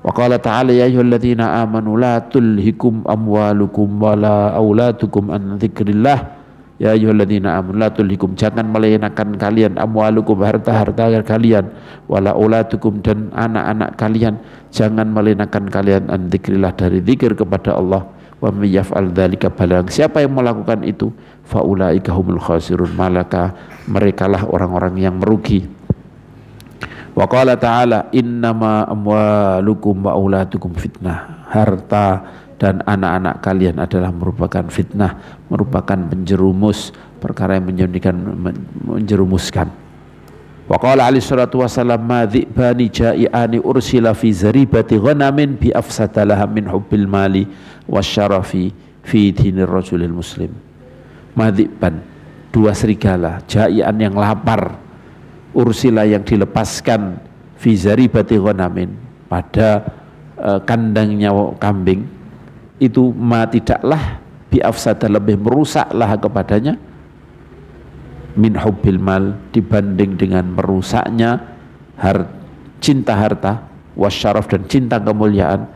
Wa qala ta'ala ya ayyuhalladzina amanu la tulhikum amwalukum wala auladukum an dzikrillah. Ya ayyuhalladzina amanu la tulhikum, jangan melenakan kalian, amwalukum, harta-harta kalian, wala auladukum, dan anak-anak kalian, jangan melenakan kalian, an dzikrillah, dari zikir kepada Allah. Wa may yaf'al dzalika, balang siapa yang melakukan itu, fa ulaika humul khasirun, maka merekalah orang-orang yang merugi. Wa qala ta'ala innama amwalukum wa auladukum fitnah, harta dan anak-anak kalian adalah merupakan fitnah, merupakan penjerumus, perkara yang menjerumuskan. Wa qala alaihi salatu wasallam ma dhi'bani ja'iani ursila fi zaribati ghanamin bi afsatalaha min hubbil mali wasyarafi fi dinir rajulil muslim. Ma dhi'ban, dua serigala, ja'ian yang lapar, ursila yang dilepaskan, fi zaribati ghanamin, pada kandangnya kambing, itu ma tidaklah, bi afsada, lebih merusaklah kepadanya, min hubbil mal, dibanding dengan merusaknya cinta harta, wasyaraf, dan cinta kemuliaan,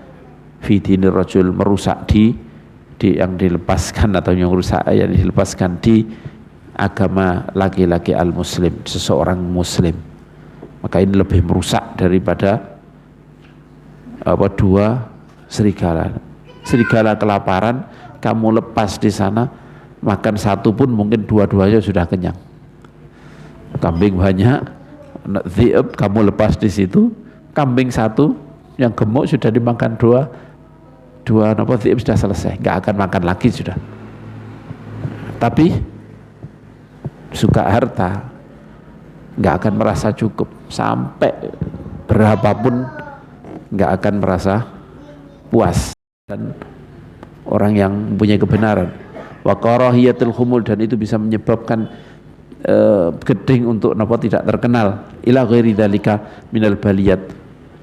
fi dinir rajul, merusak di yang dilepaskan, atau yang rusak yang dilepaskan di agama laki-laki al-muslim, seseorang muslim. Maka ini lebih merusak daripada dua serigala. Serigala kelaparan, kamu lepas di sana, makan satu pun mungkin dua-duanya sudah kenyang. Kambing banyak, dhi'ab, kamu lepas di situ, kambing satu yang gemuk sudah dimakan dua dhi'ab, sudah selesai, nggak akan makan lagi sudah. Tapi suka harta, nggak akan merasa cukup, sampai berapapun nggak akan merasa puas. Dan orang yang mempunyai kebenaran, wa karahiyatul khumul, dan itu bisa menyebabkan geding untuk tidak terkenal, ila ghairi dzalika minal baliyat,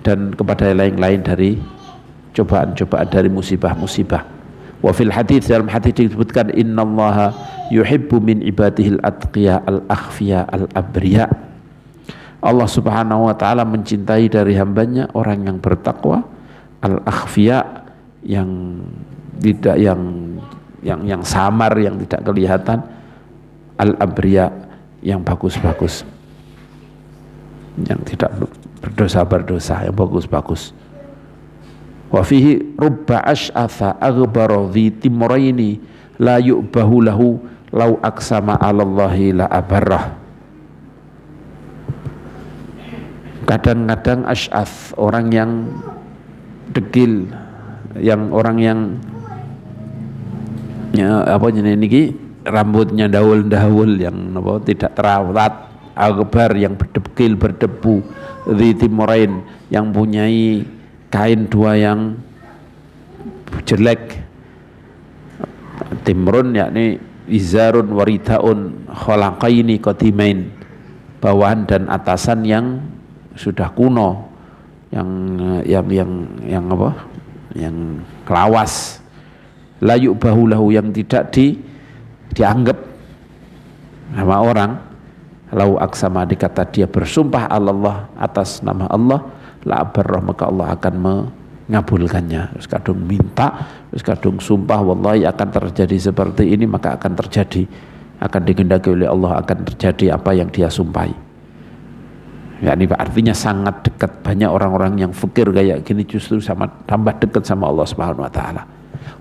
dan kepada lain-lain dari cobaan-cobaan, dari musibah-musibah. Wa fil hadits, dalam hadis disebutkan innallaha yuhibbu min ibadihil atqiya al akhfiya al abriya, Allah Subhanahu wa taala mencintai dari hambanya orang yang bertakwa, al akhfiya, yang tidak yang samar, yang tidak kelihatan, al abriya, yang bagus-bagus, yang tidak berdosa, yang bagus-bagus. Wa fihi rubba ash'atha aghbara dhi timraini la yu'bahu lahu lau aksama 'alallahi la abarrah. Kadang-kadang ash'ath, orang yang degil, yang orang yang apa jenis niki rambutnya daul-daul, yang apa tidak terawat, aghbar yang berdegil berdebu, dhi timrain yang punyai kain dua yang jelek. Timrun yakni izarun waridaun khalaqaini qadimain, bawahan dan atasan yang sudah kuno, yang apa, yang lawas. La yu'bahu lahu, yang tidak dianggap sama orang. Lau aksama, dikata dia bersumpah Allah atas nama Allah, la abarrah, maka Allah akan mengabulkannya. Terus kadung minta, terus kadung sumpah wallahi akan terjadi seperti ini, maka akan terjadi, akan dikehendaki oleh Allah, akan terjadi apa yang dia sumpahi. Ya, ini artinya sangat dekat. Banyak orang-orang yang fakir kayak gini justru tambah dekat sama Allah Subhanahu wa taala.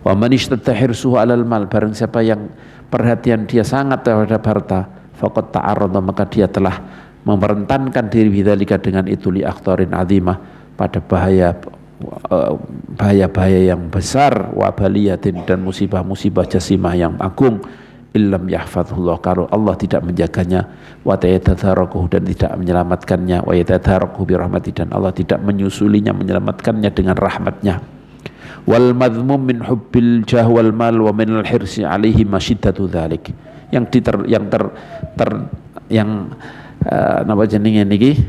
Wa man ishtadda hirsuhu 'alal mal, barang siapa yang perhatian dia sangat terhadap harta, faqad ta'arrada, maka dia telah memerentankan diri bidzalika dengan itu li akhtarin azimah, pada bahaya-bahaya yang besar, wa baliyatin, dan musibah-musibah jasimah yang agung. Illam yahfadzullah, kalau Allah tidak menjaganya, wa yatadharakuhu, dan tidak menyelamatkannya, wa yatadharakuhu bi rahmati, dan Allah tidak menyusulinya, menyelamatkannya dengan rahmatnya. Wal madhmum min hubbil jah wal mal wa min al hirsi alaihi masyiddatu dzalik, napa jenenge niki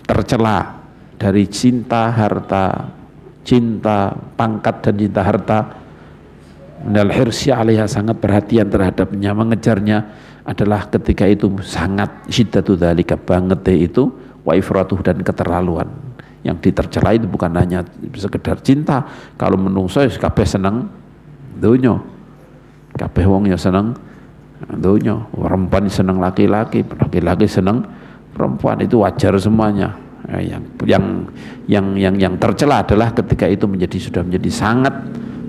tercela dari cinta harta, cinta pangkat dan cinta harta. Minal hirsi alaiha, sangat perhatian terhadapnya, mengejarnya, adalah ketika itu sangat syiddatu dzalika, banget itu, wa ifratuh, dan keterlaluan. Yang ditercela itu bukan hanya sekedar cinta. Kalau menungso kabeh seneng donya, kabeh wong ya seneng donya, perempuan seneng laki-laki, laki-laki seneng perempuan, itu wajar semuanya. Yang tercela adalah ketika itu sudah menjadi sangat,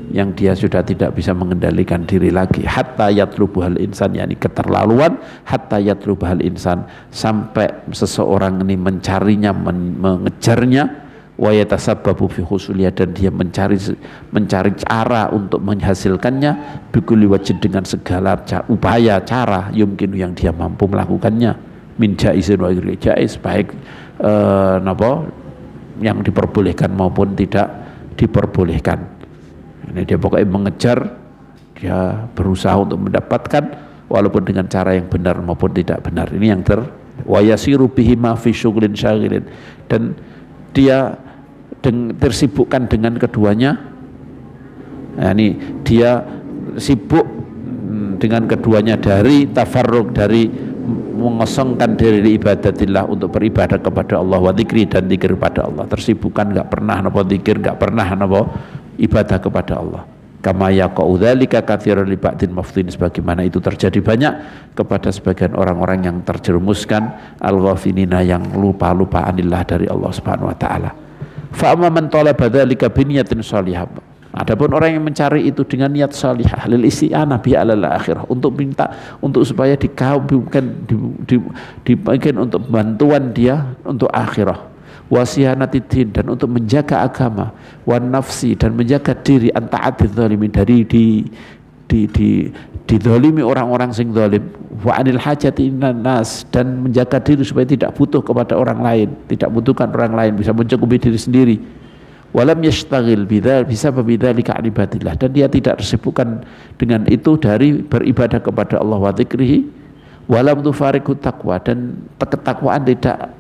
yang dia sudah tidak bisa mengendalikan diri lagi. Hatta yatlubuhal insan, yakni keterlaluan. Hatta yatlubuhal insan, sampai seseorang ini mencarinya, mengejarnya. Wa yatasabbabu fi husuliyah, dan dia mencari cara untuk menghasilkannya. Bikulli wajhin, dengan segala upaya, cara, yumkin, yang dia mampu melakukannya. Min jaizin wa ghairi jaiz, baik yang diperbolehkan maupun tidak diperbolehkan. Ini dia pokoknya mengejar, dia berusaha untuk mendapatkan, walaupun dengan cara yang benar maupun tidak benar. Ini yang wa yasiru bihi ma fi syughlin syaghilin, dan dia tersibukkan dengan keduanya. Nah, ini dia sibuk dengan keduanya dari tafarrug, dari mengosongkan diri di ibadatillah, untuk beribadah kepada Allah, wa dzikri, dan zikir kepada Allah. Tersibukkan, enggak pernah napa zikir, enggak pernah napa ibadah kepada Allah. Kama yaqa'u dzalika katsiran li ba'din mafdhin, sebagaimana itu terjadi banyak kepada sebagian orang-orang yang terjerumuskan, al-ghafilina, yang lupa anillah, dari Allah Subhanahu wa taala. Fa amma man talaba dzalika bi niyatin shalihah, adapun orang yang mencari itu dengan niat salihah, lil isti'anah bi alal akhirah, untuk minta, untuk supaya dikabulkan, dibagikan untuk bantuan dia untuk akhirah. Wasihanatiddin, dan untuk menjaga agama, wan nafsi, dan menjaga diri, anta'adid zalimin, dari dizalimi orang-orang sing zalim, wa anil hajati innan nas, dan menjaga diri supaya tidak butuh kepada orang lain, tidak butuhkan orang lain, bisa mencukupi diri sendiri. Walam yashtaghil bisababi dzalika an ibadillah, dan dia tidak tersibukkan dengan itu dari beribadah kepada Allah, wa dzikrihi, walam tufariqu taqwa, dan ketakwaan tidak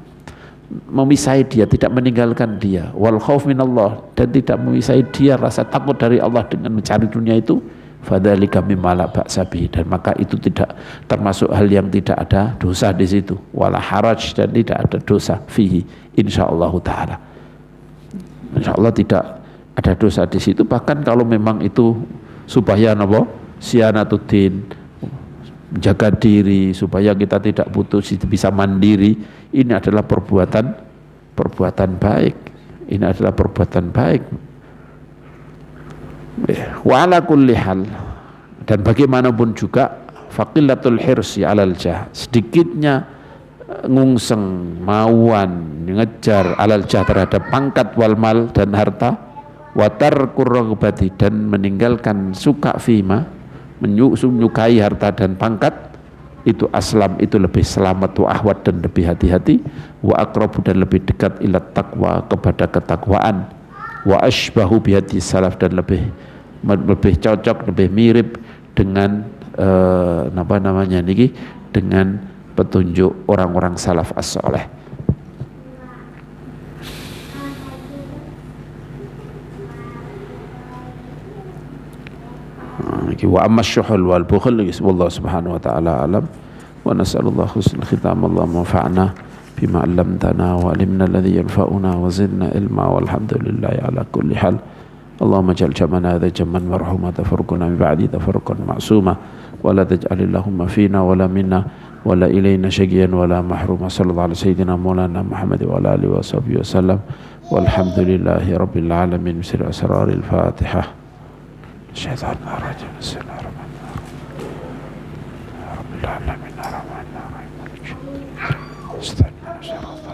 memisai dia, tidak meninggalkan dia, wal khauf minallah, dan tidak memisai dia rasa takut dari Allah dengan mencari dunia itu. Fadzalika mimma la ba'sa bihi, dan maka itu tidak termasuk hal yang tidak ada dosa di situ, wala haraj, dan tidak ada dosa fihi, insyaallah taala. Insyaallah tidak ada dosa di situ. Bahkan kalau memang itu supaya napa sianatuddin, menjaga diri supaya kita tidak butuh, bisa mandiri, ini adalah perbuatan baik. Ini adalah perbuatan baik. Wa ala kulli hal, dan bagaimanapun juga faqillatul hirsi alal jah, sedikitnya ngungseng mauan ngejar alal jah terhadap pangkat wal mal dan harta, watar kurrogbati, dan meninggalkan suka fima, menyukai harta dan pangkat, itu aslam, itu lebih selamat, wa ahwat, dan lebih hati-hati, wa akrabu, dan lebih dekat, ila taqwa, kepada ketakwaan, wa ashbahu bihati salaf, dan lebih cocok, lebih mirip dengan apa namanya niki, dengan petunjuk orang-orang salaf as-saleh. Wa amma syuhul wal bukhl, wallahu subhanahu wa ta'ala alam, wa nas'alullah husnul khitam. Allahumma fa'na bima 'allamtana wa 'allimna alladhi yanfa'una wa zidna ilma, walhamdulillahi ala kulli hal. Allahumma ja'al jam'ana hadha jam'an marhuma, tafarruquna min ba'di tafarruqan ma'suma, wa la taj'al Allahumma fina wa la minna wa la ilayna syaqiyan wa la mahruma. Sallallahu alaihi sayyidina maulana Muhammad wa ala alihi wa sahbihi wasallam, walhamdulillahi rabbil alamin. Sir asraril Fatihah. Syaitan rajim. Bismillahirrahmanirrahim. Rabbil alamin arrahmanir rahim. Istagfirullah.